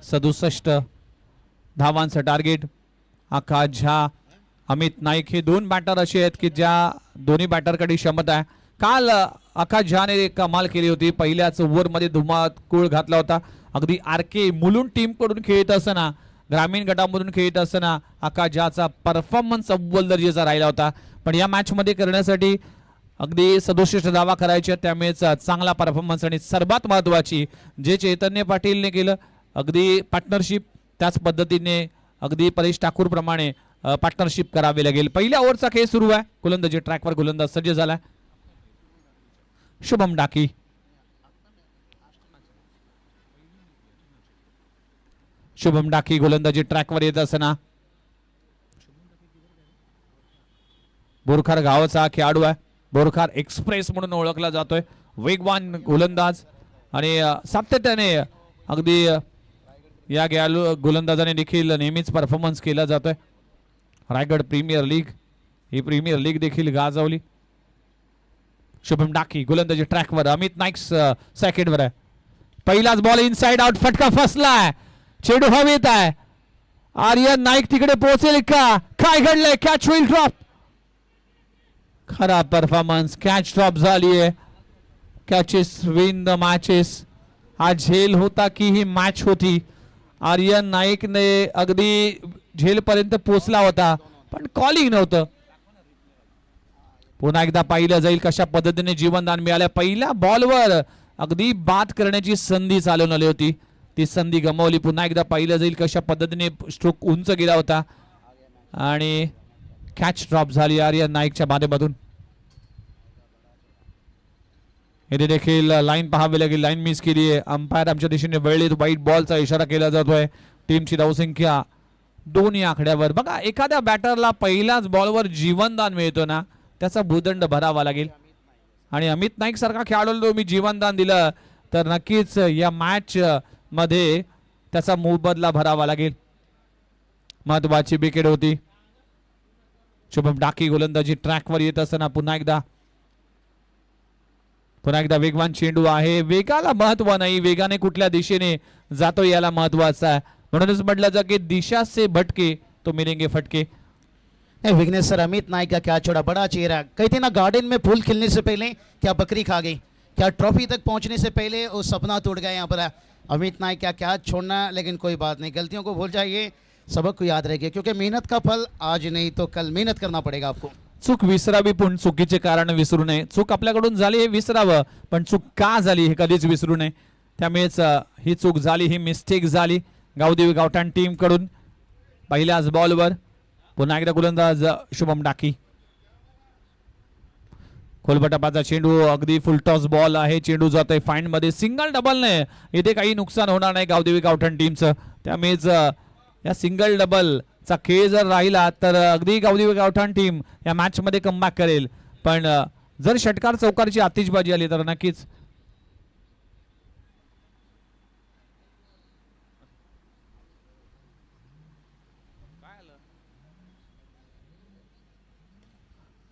67 धावांचं टार्गेट. आकाश झा, अमित नाईक हे 2 बॅटर असे आहेत की ज्या दोन्ही बॅटरकडे क्षमता आहे. काल आकाश झाने कमाल केली होती. पहिल्याच ओव्हरमध्ये धुमाकूळ घातला होता. अगदी RK मुलुंड टीम कडून खेळत असताना, ग्रामीण गटामधून खेळत असताना आकाश झाचा परफॉर्मन्स अव्वल दर्जाचा राहिला होता. पण या मॅच मध्ये करण्यासाठी अगदी 67 धावा करायच्या, त्यामुळेच चांगला परफॉर्मन्स आणि सर्वात महत्त्वाची जे चैतन्य पाटीलने केलं अगदी पार्टनरशिप, त्याच पद्धतीने अगदी परेश ठाकूर प्रमाणे पार्टनरशिप करावी लागेल. पहिल्या ओव्हरचा खेळ सुरू आहे. गोलंदाजी ट्रॅकवर गोलंदाज सज्ज झाला. शुभम डाकी, शुभम डाकी गोलंदाजी ट्रॅकवर येत असताना बोरखार गावाचा खेळाडू आहे. बोरखार एक्सप्रेस म्हणून ओळखला जातोय. वेगवान गोलंदाज आणि सातत्याने अगदी या गोलंदाजाने देखील नेहमीच परफॉर्मन्स केला जातोय. रायगड प्रीमियर लीग ही प्रीमियर लीग देखील गाजवली. शुभम डाकी गोलंदाजी ट्रॅकवर. अमित नाईक सेकंडवर आहे. पहिलाच बॉल इनसाइड आउट, फटका फसलाय. चेंडू हवेत आहे. आर्यन नाईक तिकडे पोहोचेल का? काय घडलंय? कॅच होईल ड्रॉप. खराब परफॉर्मन्स, कॅच ड्रॉप झाली आहे. Catches win the matches. हा झेल होता की ही मॅच होती? आर्यन नाईकने अगदी झेल पर्यंत पोहोचला होता पण कॉलिंग नव्हतं. पुन्हा एकदा पाहिलं जाईल कशा पद्धतीने जीवनदान मिळालं. पहिल्या बॉलवर अगदी बाद करण्याची संधी चालून आली होती, ती संधी गमावली. पुन्हा एकदा पाहिलं जाईल कशा पद्धतीने स्ट्रोक उंच गेला होता आणि कॅच ड्रॉप झाली आर्यन नाईकच्या माध्यमातून. येथे देखील लाईन पाहावी लागेल, लाईन मिस केली आहे. अंपायर आमच्या दिशेने वळले, व्हाईट बॉलचा इशारा केला जातोय. टीमची धावसंख्या 2 या आकड्यावर. बघा, एखाद्या बॅटरला पहिल्याच बॉलवर जीवनदान मिळतो ना, त्याचा भूदंड भरावा लागेल. आणि अमित नाईक सारखा खेळाडूला मी जीवनदान दिलं तर नक्कीच या मॅच मध्ये त्याचा मोबदला भरावा लागेल. महत्वाची विकेट होती. शुभम डाकी गोलंदाजी ट्रॅकवर येत असताना पुन्हा एकदा वेगवान चेंडू आहे. वेगाला महत्व नाही, वेगाने कुठल्या दिशेने जातो याला महत्वाचा आहे. म्हणूनच म्हटलं जातं की दिशा से भटके तो मिलेंगे फटके. विघ्नेश सर, अमित नाइक का क्या छोड़ा, बड़ा चेहरा. कहते ना गार्डन में फूल खिलने से पहले क्या बकरी खा गई, क्या ट्रॉफी तक पहुंचने से पहले वो सपना टूट गया यहाँ पर. अमित नाइक का क्या छोड़ना, लेकिन कोई बात नहीं, गलतियों को भूल जाइए, सबक को याद रखिए, क्योंकि मेहनत का फल आज नहीं तो कल मेहनत करना पड़ेगा आपको. चूक विसरावी पण चुकीचे कारण विसरू नये. चूक आपल्याकडून झाली हे विसरावं, पण चूक का झाली हे कधीच विसरू नये. त्यामुळेच ही चूक झाली, ही मिस्टेक झाली गावदेवी गावठाण टीम कडून. पहिल्याच बॉलवर पुन्हा एकदा गोलंदाज शुभम डाकी. खोलबटापाचा चेंडू, अगदी फुलटॉस बॉल आहे. चेंडू जातोय फाइंड मध्ये, सिंगल डबल ने इथे काही नुकसान होणार नाही गावदेवी गावठाण टीमचं. त्यामुळेच या सिंगल डबल चा खेळ जर राहिला तर अगदी गावदेवी गावठाण टीम या मॅच मध्ये कमबॅक करेल. पण जर षटकार चौकारची आतिषबाजी आली तर नक्कीच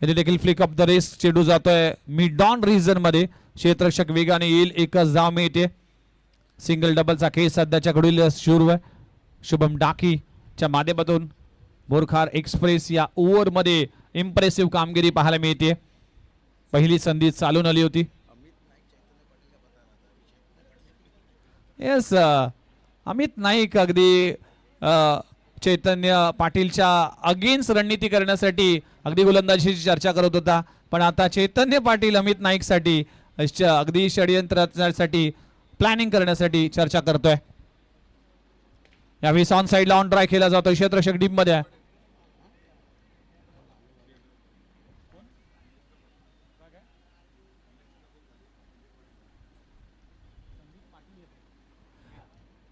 इथे देखील फ्लिक ऑफ द रेस चेंडू जातोय मिड ऑन रिजन मध्ये. क्षेत्ररक्षक वेगाने येईल, एकच धाव मिळते. सिंगल डबलचा खेळ सध्याच्या घडीला सुरू आहे. शुभम डाकी च्या माध्यमातून बोरखार एक्सप्रेस या ओव्हर मध्ये इम्प्रेसिव्ह कामगिरी पाहायला मिळते. पहिली संधी चालून आली होती. येस, अमित नाईक अगदी चैतन्य पाटीलच्या अगेन्स्ट रणनीती करण्यासाठी अगदी गोलंदाजीची चर्चा करत होता. पण आता चैतन्य पाटील अमित नाईक साठी अगदी षडयंत्रासाठी प्लॅनिंग करण्यासाठी चर्चा करतोय. यावेळी ऑन साइडला ऑन ट्राय केला जातो क्षेत्ररक्षक डीप मध्ये.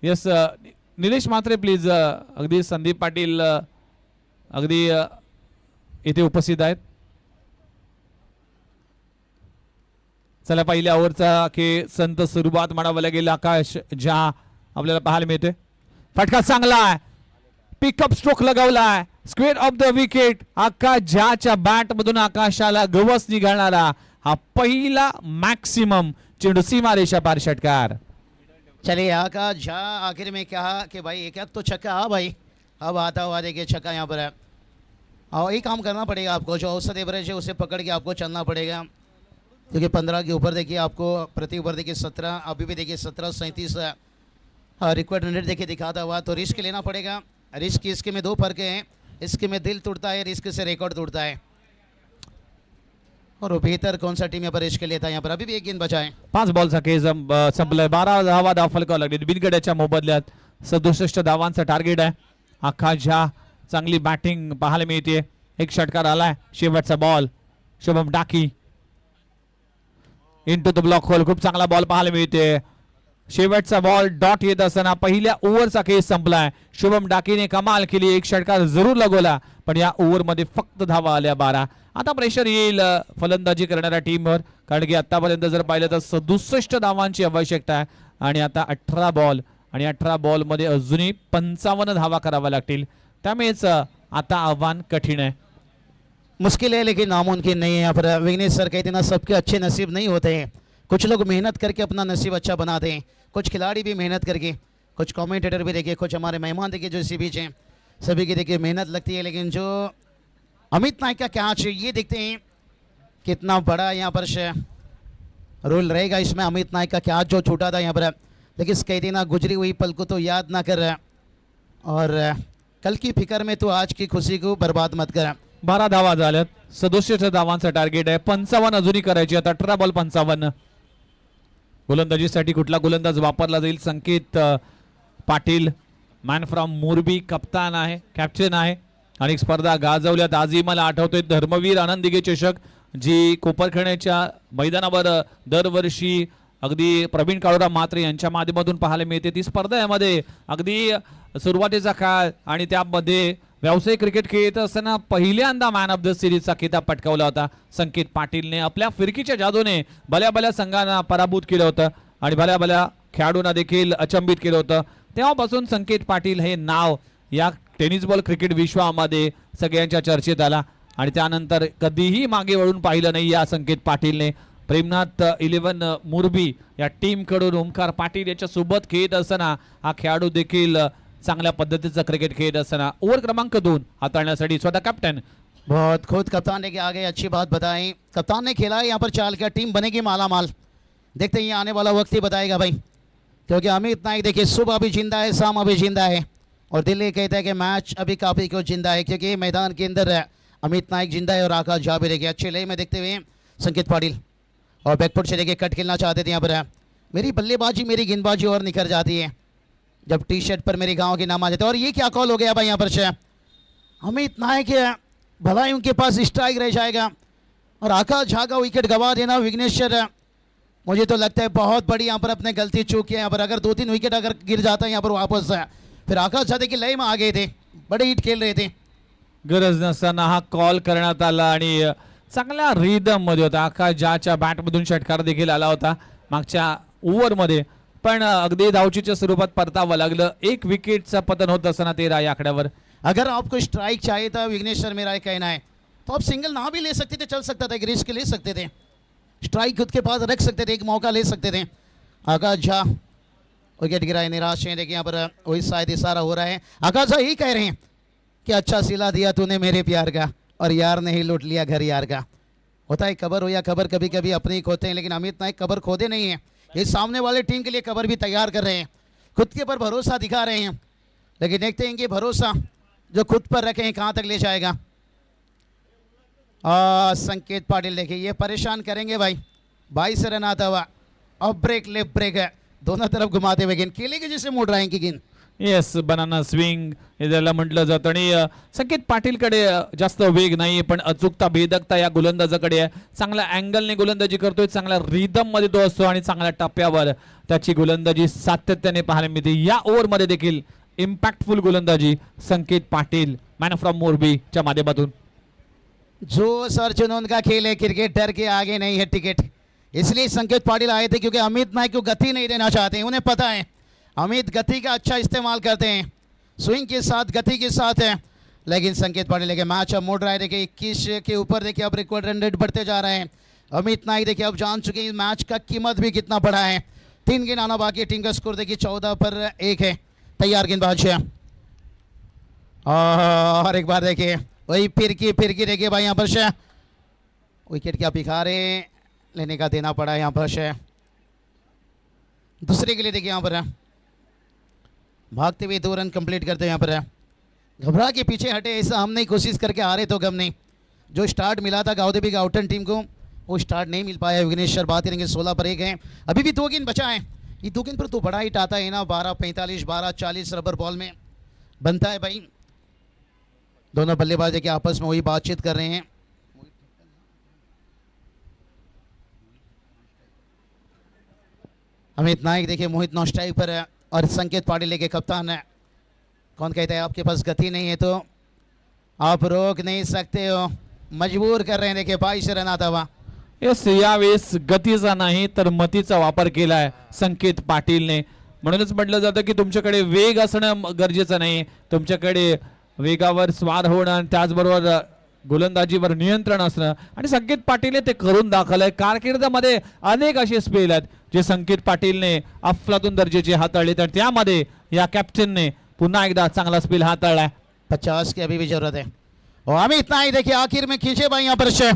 Yes, Nilesh Mhatre please. अगदी संदीप पाटील अगदी इथे उपस्थित आहेत. चला, पहिल्या ओव्हरचा खेळ संत सुरुवात म्हणावं लागेल. आकाश झा आपल्याला पाहायला मिळते. फटका चांगला आहे, पिकअप स्ट्रोक लगावलाय, square off the wicket. Akash झाच्या बॅट मधून आकाशाला गवस निघालणारा हा पहिला मॅक्सिमम चेंडू सीमारेषा पार षटकार. चलिए, आकाश झा आखिर में कहा कि भाई एक तो छक्का. हाँ भाई, अब आता हुआ देखिए छक्का यहाँ पर है. और एक काम करना पड़ेगा आपको, जो औसत एवरेज है उसे पकड़ के आपको चलना पड़ेगा, क्योंकि 15 के ऊपर देखिए आपको प्रति ओवर देखिए 17, अभी भी देखिए 17-37 रिक्वायर्ड रन रेट देखिए दिखाता हुआ. तो रिस्क लेना पड़ेगा. रिस्क इसके में 2 फर्क हैं. इसके में दिल टूटता है, रिस्क से रिकॉर्ड टूटता है. और बेहतर कौन सा टीम यहाँ पर रिस्क लेता है. यहाँ पर अभी भी एक गेंद बचा है. 5 बॉलचा खेळ संपलाय. 12 धावा धाव फलकावं लागले. बिनगड्याच्या मोबदल्यात 67 धावांचा टार्गेट आहे. आकाश झा चांगली बॅटिंग पाहायला मिळते. एक षटकार आलाय. शेवटचा बॉल शुभम डाकी इनटू द ब्लॉक होल. खूप चांगला बॉल पाहायला मिळते. शेवटचा बॉल डॉट येत असताना पहिल्या ओव्हरचा खेळ संपलाय. शुभम डाकीने कमाल केली. एक षटकार जरूर लगवला, पण या ओव्हर मध्ये फक्त धावा आल्या 12. आता प्रेशर येईल फलंदाजी करणाऱ्या टीमवर, कारण की आतापर्यंत जर पाहिलं तर 67 धावांची आवश्यकता आहे. आणि आता 18 बॉल, आणि 18 बॉल मध्ये अजूनही 55 धावा कराव्या लागतील. त्यामुळेच आता आव्हान कठीण आहे. मुश्किल है लेकिन नामुमकिन नहीं है. यहाँ पर विघ्नेश सर कहते ना, सबके अच्छे नसीब नहीं होते हैं. कुछ लोग मेहनत करके अपना नसीब अच्छा बनाते हैं, कुछ खिलाड़ी भी मेहनत करके, कुछ कमेंटेटर भी देखिए, कुछ हमारे मेहमान देखिए जो इसी बीच हैं, सभी की देखिए मेहनत लगती है. लेकिन जो अमित नाइक का कैच, ये देखते हैं कितना बड़ा यहाँ पर रोल रहेगा इसमें. अमित नाइक का कैच जो छूटा था यहाँ पर, लेकिन कहते ना, गुजरी हुई पल को तो याद ना कर, और कल की फिक्र में तो आज की खुशी को बर्बाद मत कर. 12 धावा झाल्यात. 67 धावांचा टार्गेट आहे. 55 अजूनही करायची. आता 18 बॉल 55. गोलंदाजीसाठी कुठला गोलंदाज वापरला जाईल. संकेत पाटील, मॅन फ्रॉम मोरबी, कप्तान आहे, कॅप्टन आहे. अनेक स्पर्धा गाजवल्यात. आजही मला आठवतोय धर्मवीर आनंद दिघे चषक जी कोपरखण्याच्या मैदानावर दरवर्षी अगदी प्रवीण काळूराम म्हात्रे यांच्या माध्यमातून पाहायला मिळते. ती स्पर्धा यामध्ये अगदी सुरुवातीचा काळ आणि त्यामध्ये व्यावसायिक क्रिकेट खेळत असताना पहिल्यांदा मॅन ऑफ द सिरीजचा किताब पटकावला होता. संकेत पाटीलने आपल्या फिरकीच्या जादूने भल्या भल्या संघांना पराभूत केलं होतं आणि भल्या भल्या खेळाडूंना देखील अचंबित केलं होतं. तेव्हापासून संकेत पाटील हे नाव या टेनिस बॉल क्रिकेट विश्वामध्ये सगळ्यांच्या चर्चेत आला आणि त्यानंतर कधीही मागे वळून पाहिलं नाही या संकेत पाटीलने. प्रेमनाथ 11 मोरबी या टीम कडून ओमकार पाटील याच्या सोबत खेळत असताना हा खेळाडू देखील चांगल्या पद्धतीचं क्रिकेट खेळत असताना ओव्हर क्रमांक 2 हाताळण्यासाठी स्वतः कॅप्टन बहुत खुद कप्तान ने के आगे अच्छी बात बताई. कप्तान ने खेला है यहाँ पर चाल क्या टीम बनेगी माला माल. देखते हैं ये आने वाला वक्त ही बताएगा भाई, क्योंकि अमित नाइक देखिए सुबह अभी जिंदा है, शाम अभी जिंदा है और दिल्ली कहता है कि मैच अभी काफ़ी क्यों जिंदा है, क्योंकि मैदान के अंदर अमित नाइक जिंदा है और आकाश झा भी देखिए अच्छे लय में देखते हुए संकेत पाटिल और बैकफुट से देखिए कट खेलना चाहते थे यहाँ पर. मेरी बल्लेबाजी मेरी गेंदबाजी और निखर जाती है जब टी शर्ट पर मेरे गांव के नाम आ जाते हैं. और ये क्या कॉल हो गया भाई यहाँ पर से अमित नाइक भला ही उनके पास स्ट्राइक रह जाएगा और आकाश झा का विकेट गंवा देना. विघ्नेश्वर मुझे तो लगता है बहुत बड़ी यहाँ पर अपने गलती चूक है. यहाँ पर अगर 2-3 विकेट अगर गिर जाता है यहाँ पर वापस फिर आकाश झा देखिए लय में आ गए थे, बड़े हिट खेल रहे थे. गरज नसताना हा कॉल करण्यात आला आणि चांगल्या रिदम मध्ये होता. आकाश ज्याच्या बॅटमधून षटकार देखील आला होता मागच्या ओव्हरमध्ये, पण अगदी धावचीच्या स्वरूपात परतावं लागलं. एक विकेटचं पतन होत असताना 13 या आकड्यावर. अगर आपको स्ट्राइक चाहिए था विघ्नेश्वर, मेरा कहना है तो आप सिंगल ना भी ले सकते थे, चल सकता था, एक रिस्क ले सकते थे, स्ट्राइक खुद के पास रख सकते थे, एक मौका ले सकते थे. आकाश झा विकेट गिरा है, निराश है. देखिए यहाँ पर वही शायद इशारा हो रहा है. आकाश झा यही कह रहे हैं कि अच्छा सिला दिया तूने मेरे प्यार का और यार ने ही लूट लिया घर यार का. होता है कबर हो या खबर कभी कभी अपने ही खोते हैं, लेकिन अमित नाइक कबर खोदे नहीं है. ये सामने वाले टीम के लिए कबर भी तैयार कर रहे हैं, खुद के ऊपर भरोसा दिखा रहे हैं. लेकिन देखते हैं कि भरोसा जो खुद पर रखे हैं कहाँ तक ले जाएगा. संकेत पाटिल देखिए ये परेशान करेंगे भाई. 22 रन आता हुआ अब ब्रेक लेफ्ट ब्रेक है, दोनों तरफ घुमाते हुए गेंद केले के जैसे मोड़ रहे हैं की गेंद. येस, बनाना स्विंग हे त्याला म्हटलं जातं आणि संकेत पाटीलकडे जास्त वेग नाही पण अचूकता भेदकता या गोलंदाजाकडे आहे. चांगल्या अँगलने गोलंदाजी करतोय, चांगल्या रिदम मध्ये तो असतो आणि चांगल्या टप्प्यावर त्याची गोलंदाजी सातत्याने पाहायला मिळते. या ओव्हरमध्ये देखील इम्पॅक्टफुल गोलंदाजी संकेत पाटील मॅन फ्रॉम मोरबीच्या माध्यमातून. जो सर जुनून का खेल है, क्रिकेट डर के आगे नहीं है टिकट. इसलिए संकेत पाटिल आए थे क्योंकि अमित नाइक को गति नहीं देना चाहते हैं. उन्हें पता है अमित गति का अच्छा इस्तेमाल करते हैं, स्विंग के साथ गति के साथ है. लेकिन संकेत पाटिल देखिए मैच अब मोड़ रहा है. देखिए 21 के ऊपर देखिए अब रिकॉर्ड रन रेट बढ़ते जा रहे हैं. अमित नाइक देखिए अब जान चुके हैं इस मैच का कीमत भी कितना बड़ा है. 3 गेंद आना बाकी, टीम का स्कोर देखिए 14 पर 1 है. तैयार गेंदबाज है और एक बार देखिए वही फिरकी देखिए भाई यहाँ पर से विकेट क्या भिखारे लेने का देना पड़ा यहाँ पर से. दूसरे के लिए देखिए यहाँ पर भागते हुए 2 रन कंप्लीट करते हुए यहाँ पर घबरा के पीछे हटे, ऐसा हम नहीं कोशिश करके हारे तो गम नहीं. जो स्टार्ट मिला था गावदेवी गाउटन टीम को वो स्टार्ट नहीं मिल पाया. विघ्नेश्वर बात करेंगे 16 पर 1 है, अभी भी 2 गेंद बचा है. ये 2 गेंद पर तो बड़ा हिट आता है ना, 12-45 12-40 रबर बॉल में बनता है भाई. दोनों बल्लेबाज देखिए आपस में वही बातचीत कर रहे हैं. अमित नाइक देखिए मोहित नौस्ट्राइक पर है और संकेत पाटिल लेके कप्तान है. कौन कहता है आपके पास गति नहीं है तो आप रोक नहीं सकते हो, मजबूर कर रहे हैं. देखिए 22 रन आता हुआ. येस, यावेळेस गतीचा नाही तर मतीचा वापर केलाय संकेत पाटीलने. म्हणूनच म्हटलं जातं की तुमच्याकडे वेग असणं गरजेचं नाही, तुमच्याकडे वेगावर स्वार होणं आणि त्याचबरोबर गोलंदाजीवर नियंत्रण असणं. आणि संकेत पाटीलने ते करून दाखवलंय. कारकिर्दीमध्ये अनेक असे स्पेल आहेत जे संकेत पाटीलने अफलातून दर्जाचे हाताळले, तर त्यामध्ये या कॅप्टनने पुन्हा एकदा चांगला स्पेल हाताळलाय. 50 की अभी भी जरूरत है. और अमित नाइक देखिए आखिर में खींचे भाई यहाँ पर से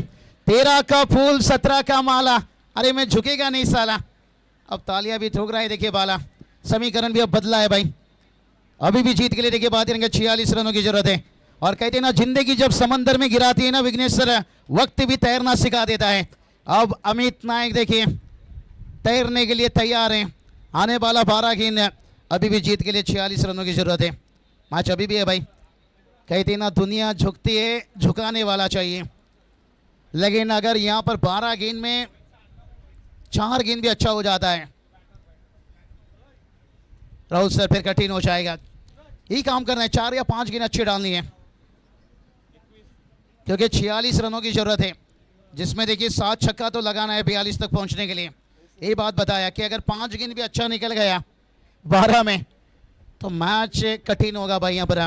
13 का फूल 17 का माला. अरे मैं झुकेगा नहीं साला. अब तालियां भी ठोक रहा है देखिए बाला. समीकरण भी अब बदला है भाई. अभी भी जीत के लिए देखिए बात करेंगे 46 रनों की जरूरत है. और कहते हैं ना जिंदगी जब समंदर में गिराती है ना विघ्नेश्वर, वक्त भी तैरना सिखा देता है. अब अमित नाइक देखिए तैरने के लिए तैयार हैं. आने वाला 12 गेंद, अभी भी जीत के लिए 46 रनों की जरूरत है. मैच अभी भी है भाई. कहते ना दुनिया झुकती है, झुकाने वाला चाहिए। लेकिन अगर यहाँ पर 12 गेंद में 4 गेंद भी अच्छा हो जाता है राहुल सर, फिर कठिन हो जाएगा। यही काम करना है, 4 या 5 गेंद अच्छी डालनी है, क्योंकि 46 रनों की जरूरत है, जिसमें देखिए 7 छक्का तो लगाना है 42 तक पहुंचने के लिए। ये बात बताया कि अगर 5 गेंद भी अच्छा निकल गया 12 में तो मैच कठिन होगा भाई। यहाँ पर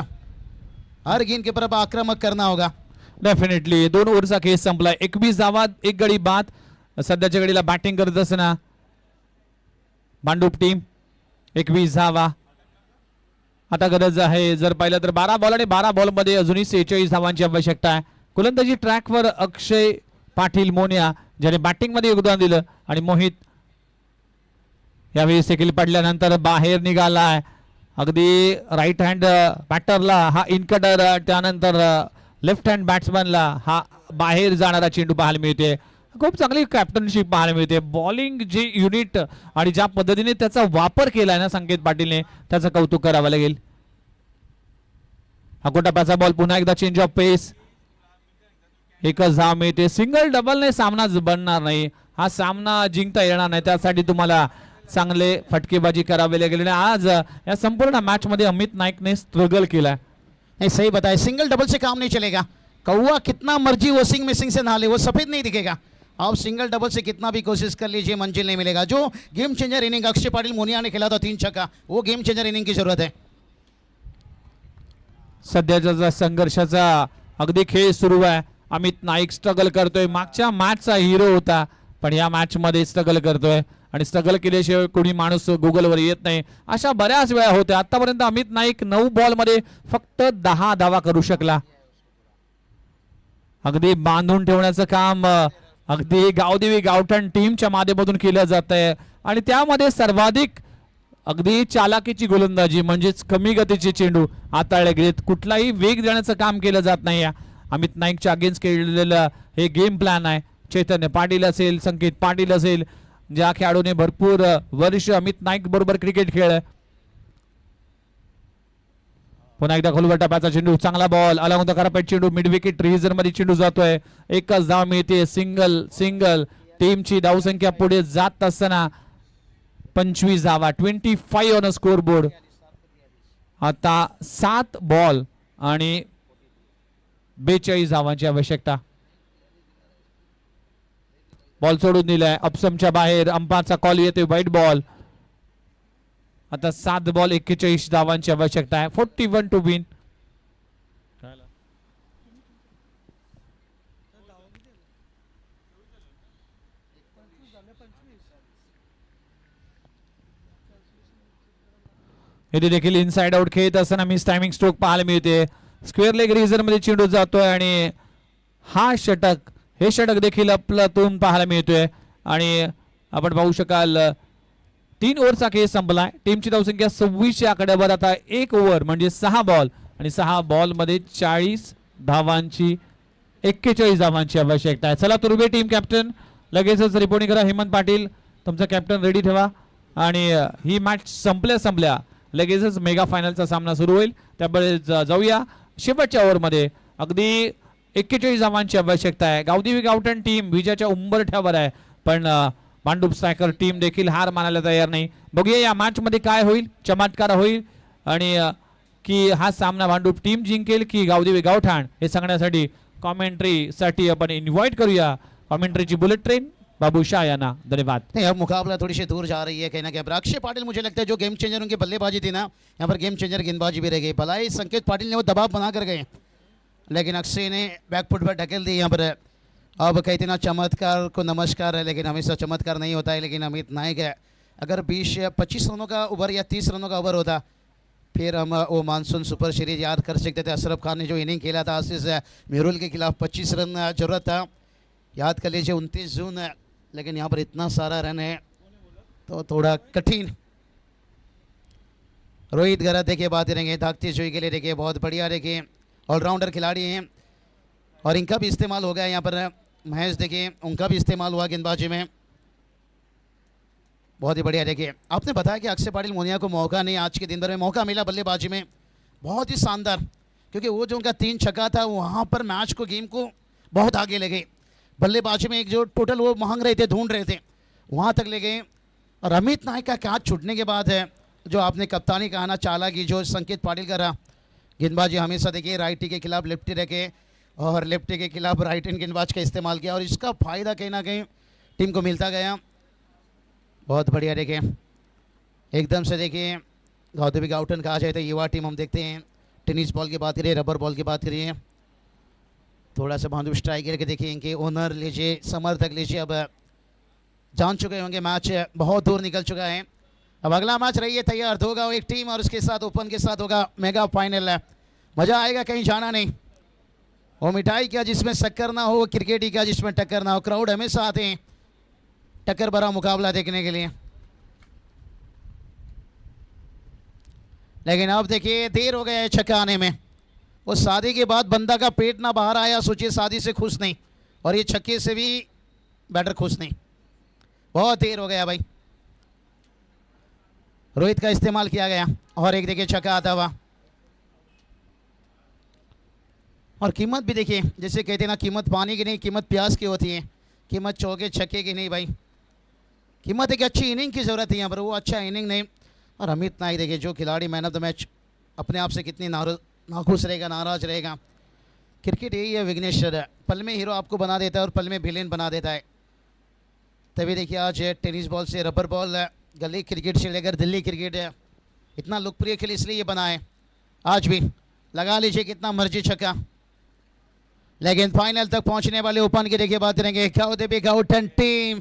हर गेंद के ऊपर अब आक्रमक करना होगा। डेफिनेटली 2 ओव्हरचा खेळ संपलाय, 21 धावा 1 गडी बाद। सध्याच्या घडीला बॅटिंग करत असताना भांडूप टीम 21 धावा। आता गरज आहे जर पाहिलं तर 12 बॉल आणि 12 बॉल मध्ये अजूनही 46 धावांची आवश्यकता आहे। गोलंदाजी ट्रॅकवर अक्षय पाटील मोनिया ज्याने बॅटिंग मध्ये योगदान दिलं आणि मोहित यावेळी देखील पडल्यानंतर बाहेर निघालाय। अगदी राईट हँड बॅटरला हा इनकटर, त्यानंतर लेफ्ट हँड बॅट्समॅनला हा बाहेर जाणारा चेंडू पाहायला मिळते। खूप चांगली कॅप्टनशिप पाहायला मिळते। बॉलिंग जे युनिट आणि ज्या पद्धतीने त्याचा वापर केलाय ना संकेत पाटीलने, त्याचं कौतुक करावं लागेल। हाकोटाप्याचा बॉल पुन्हा एकदा चेंज ऑफ पेस, एकच धाव मिळते। सिंगल डबलने सामनाच बनणार नाही, हा सामना जिंकता येणार नाही, त्यासाठी तुम्हाला चांगले फटकेबाजी करावी लागेल। आज या संपूर्ण मॅच मध्ये अमित नाईकने स्ट्रगल केला। नहीं सही बताया, सिंगल डबल से काम नहीं चलेगा। कौवा कितना मर्जी वॉशिंग मशीन से नहा ले, वो सफेद नहीं दिखेगा। आप सिंगल डबल से कितना भी कोशिश कर लीजिए, मंजिल नहीं मिलेगा। जो गेम चेंजर इनिंग अक्षय पाटिल मोनिया ने खेला था 3 छक्का, वो गेम चेंजर इनिंग की जरूरत है। सध्याच्या संघर्षाचा अगदी खेळ सुरू आहे। अमित नाईक स्ट्रगल करतोय, मागच्या मॅचचा हिरो होता पण या मॅच मध्ये स्ट्रगल करतोय आणि स्ट्रगल केल्याशिवाय कोणी माणूस गुगलवर येत नाही, अशा बऱ्याच वेळा होत्या। आतापर्यंत अमित नाईक 9 बॉल मध्ये फक्त 10 धावा करू शकला। अगदी बांधून ठेवण्याचं काम अगदी गावदेवी गावठण टीमच्या माध्यमातून केलं जात आहे आणि त्यामध्ये सर्वाधिक अगदी चालाकीची गोलंदाजी म्हणजेच कमी गतीचे चेंडू हाताळले गेलेत, कुठलाही वेग देण्याचं काम केलं जात नाही। अमित नाईकच्या अगेन्स्ट केलेलं हे गेम प्लॅन आहे। चैतन्य पाटील असेल, संकेत पाटील असेल, ज्या खेळाडूने भरपूर वर्ष अमित नाईक बरोबर क्रिकेट खेळलाय। पुन्हा एकदा खोलवर टप्प्याचा चेंडू, चांगला बॉल आला होता, करापेट चेंडू मिड विकेट रिझर्व मध्ये चेंडू जातोय, एकच धाव मिळते। सिंगल सिंगल टीमची धावसंख्या पुढे जात असताना 25 धावा, 25 ऑन स्कोर बोर्ड। आता 7 बॉल आणि 42 धावांची आवश्यकता। बॉल सोडून दिलाय अपसमच्या बाहेर, अंपायरचा कॉल येतोय वाईट बॉल। आता 7 बॉल 41 धावांची आवश्यकता आहे, 41 टू विन। इथे देखील इनसाइड आउट खेळत असताना मिस टायमिंग स्ट्रोक पाहायला मिळते। स्क्वेअर लेग रिझर्व मध्ये चेंडू जातोय आणि हा षटक, हे षटक देखील आपल्यातून पाहायला मिळतोय आणि आपण पाहू शकाल 3 ओव्हरचा खेळ संपलाय। टीमची धावसंख्या 26 आकड्यावर। आता 1 ओव्हर म्हणजे 6 बॉल आणि 6 बॉल मध्ये 40 धावांची 41 धावांची आवश्यकता आहे। चला तुर्बे टीम कॅप्टन लगेचच रिपोर्टिंग करा। हेमंत पाटील तुमचा कॅप्टन रेडी ठेवा आणि ही मॅच संपल्या लगेचच मेगा फायनलचा सामना सुरू होईल, त्यामुळे जाऊया शेवटच्या ओव्हर मध्ये। अगदी 41 धावांची आवश्यकता आहे। गावदेवी गावठण टीम विजयाच्या उंबरठ्यावर आहे, पण भांडूप स्ट्रायकर टीम देखील हार मानायला तयार नाही। बघूया या मॅच मध्ये काय होईल, चमत्कार होईल आणि की हा सामना भांडूप टीम जिंकेल की गावदेवी गावठाण, हे सांगण्यासाठी कॉमेंट्री साठी आपण इन्व्हाइट करूया कॉमेंट्रीची बुलेट ट्रेन बाबू शाह याना। धन्यवाद। नहीं अब मुकाबला थोड़ी सी दूर जा रही है कहीं ना कहीं। अक्षय पाटिल मुझे लगता है जो गेम चेंजर उनकी बल्लेबाजी थी ना, यहाँ पर गेम चेंजर गेंदबाजी भी रह गई। भलाई संकेत पाटिल ने वो दबाव बना कर गए, लेकिन अक्षय ने बैकफुट पर ढकेल दी। यहाँ पर अब कहते ना चमत्कार को नमस्कार है, लेकिन हमेशा चमत्कार नहीं होता है। लेकिन अमित नाइक है, अगर 20 या 25 रनों का ओवर या 30 रनों का ओवर होता फिर हम वो मानसून सुपर सीरीज याद कर सकते थे। अशरफ खान ने जो इनिंग खेला था आशीष मेहरुल के खिलाफ 25 रन जरूरत था, याद कर लीजिए 29 जून, लेकिन यहाँ पर इतना सारा रन है तो थोड़ा कठिन। रोहित गरा देखिए बात करेंगे, धाकती सुई के लिए देखिए बहुत बढ़िया देखिए ऑलराउंडर खिलाड़ी हैं और इनका भी इस्तेमाल हो गया। यहाँ पर महेश देखिए उनका भी इस्तेमाल हुआ गेंदबाजी में, बहुत ही बढ़िया। देखिए आपने बताया कि अक्षय पाटिल मोनिया को मौका नहीं, आज के दिन भर में मौका मिला बल्लेबाजी में, बहुत ही शानदार। क्योंकि वो जो उनका 3 छक्का था वहाँ पर मैच को गेम को बहुत आगे ले गए। बल्लेबाजी में एक जो टोटल वो मांग रहे थे, ढूंढ रहे थे, वहाँ तक ले गए। और अमित नायक का कैच छूटने के बाद है जो आपने कप्तानी कहा ना चालाकी जो संकेत पाटिल का रहा। गेंदबाजी हमेशा देखिए राइटी के खिलाफ लेफ्टी रखे और लेफ्टी के खिलाफ राइट हैंड गेंदबाज का इस्तेमाल किया और इसका फ़ायदा कहीं ना कहीं टीम को मिलता गया। बहुत बढ़िया देखिए एकदम से देखिए गौतमी गाउटन कहा जाए तो युवा टीम हम देखते हैं। टेनिस बॉल की बात करिए, रबर बॉल की बात करिए, थोड़ा सा बांधू स्ट्राइक करके देखिए इनके ओनर लीजिए, समर्थक लीजिए, अब जान चुके होंगे मैच बहुत दूर निकल चुका है। अब अगला मैच रहिए तैयार, दो गाँव एक टीम और उसके साथ ओपन के साथ होगा मेगा फाइनल। मज़ा आएगा, कहीं जाना नहीं। वो मिठाई क्या जिसमें शक्कर ना हो, क्रिकेट ही क्या जिसमें टक्कर ना हो। क्राउड हमेशा आते हैं टक्कर भरा मुकाबला देखने के लिए। लेकिन अब देखिए देर हो गया है छक्का आने में। वो शादी के बाद बंदा का पेट ना बाहर आया, सोचिए शादी से खुश नहीं और ये छक्के से भी बैटर खुश नहीं। बहुत देर हो गया भाई। रोहित का इस्तेमाल किया गया और एक देखिए छक्का आता हुआ। और कीमत भी देखिए, जैसे कहते हैं ना कीमत पानी की नहीं, कीमत प्यास की होती है, कीमत चौके छक्के की नहीं भाई। कीमत एक अच्छी इनिंग की ज़रूरत है यहाँ पर, वो अच्छा इनिंग नहीं। और अमित नायक देखिए जो खिलाड़ी मैन ऑफ द मैच अपने आप से कितनी नाखुश रहेगा, नाराज रहेगा। क्रिकेट यही है विघ्नेश्वर, पल में हीरो आपको बना देता है और पल में विलेन बना देता है। तभी देखिए आज टेनिस बॉल से रबर बॉल, गली क्रिकेट से लेकर दिल्ली क्रिकेट है, इतना लोकप्रिय खेल इसलिए ये बना है। आज भी लगा लीजिए कितना मर्जी छक्का। लेकिन फाइनल तक पहुंचने वाले ओपन की देखिए बात करेंगे गाउटन टीम।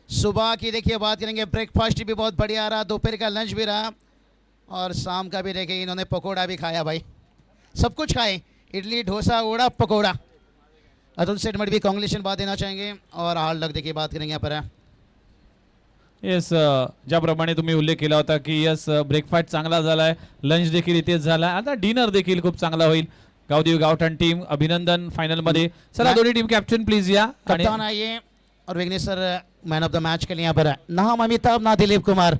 सुबह की देखिए बात करेंगे, ब्रेकफास्ट भी बहुत बढ़िया रहा, दोपहर का लंच भी रहा और शाम का भी देखिए इन्होंने पकोड़ा भी खाया भाई, सब कुछ खाए, इडली डोसा वड़ा पकोड़ा। अतुल सेठ मठ भी कांग्रेचुलेशन बात देना चाहेंगे और हाल लग देखिए बात करेंगे यहाँ पर। येस, ज्याप्रमाणे तुम्ही उल्लेख केला होता की यस ब्रेकफास्ट चांगला झालाय, लंच देखील इथेच झाला, आता डिनर देखील खूप चांगला होईल। गावदेवी गावठण टीम अभिनंदन फाइनल मध्ये। चला दोन्ही टीम कॅप्टन प्लीज या। कप्तान आइए और Vighneshwar man of the match के लिए यहाँ पर है। ना हम अमिताभ ना दिलीप कुमार।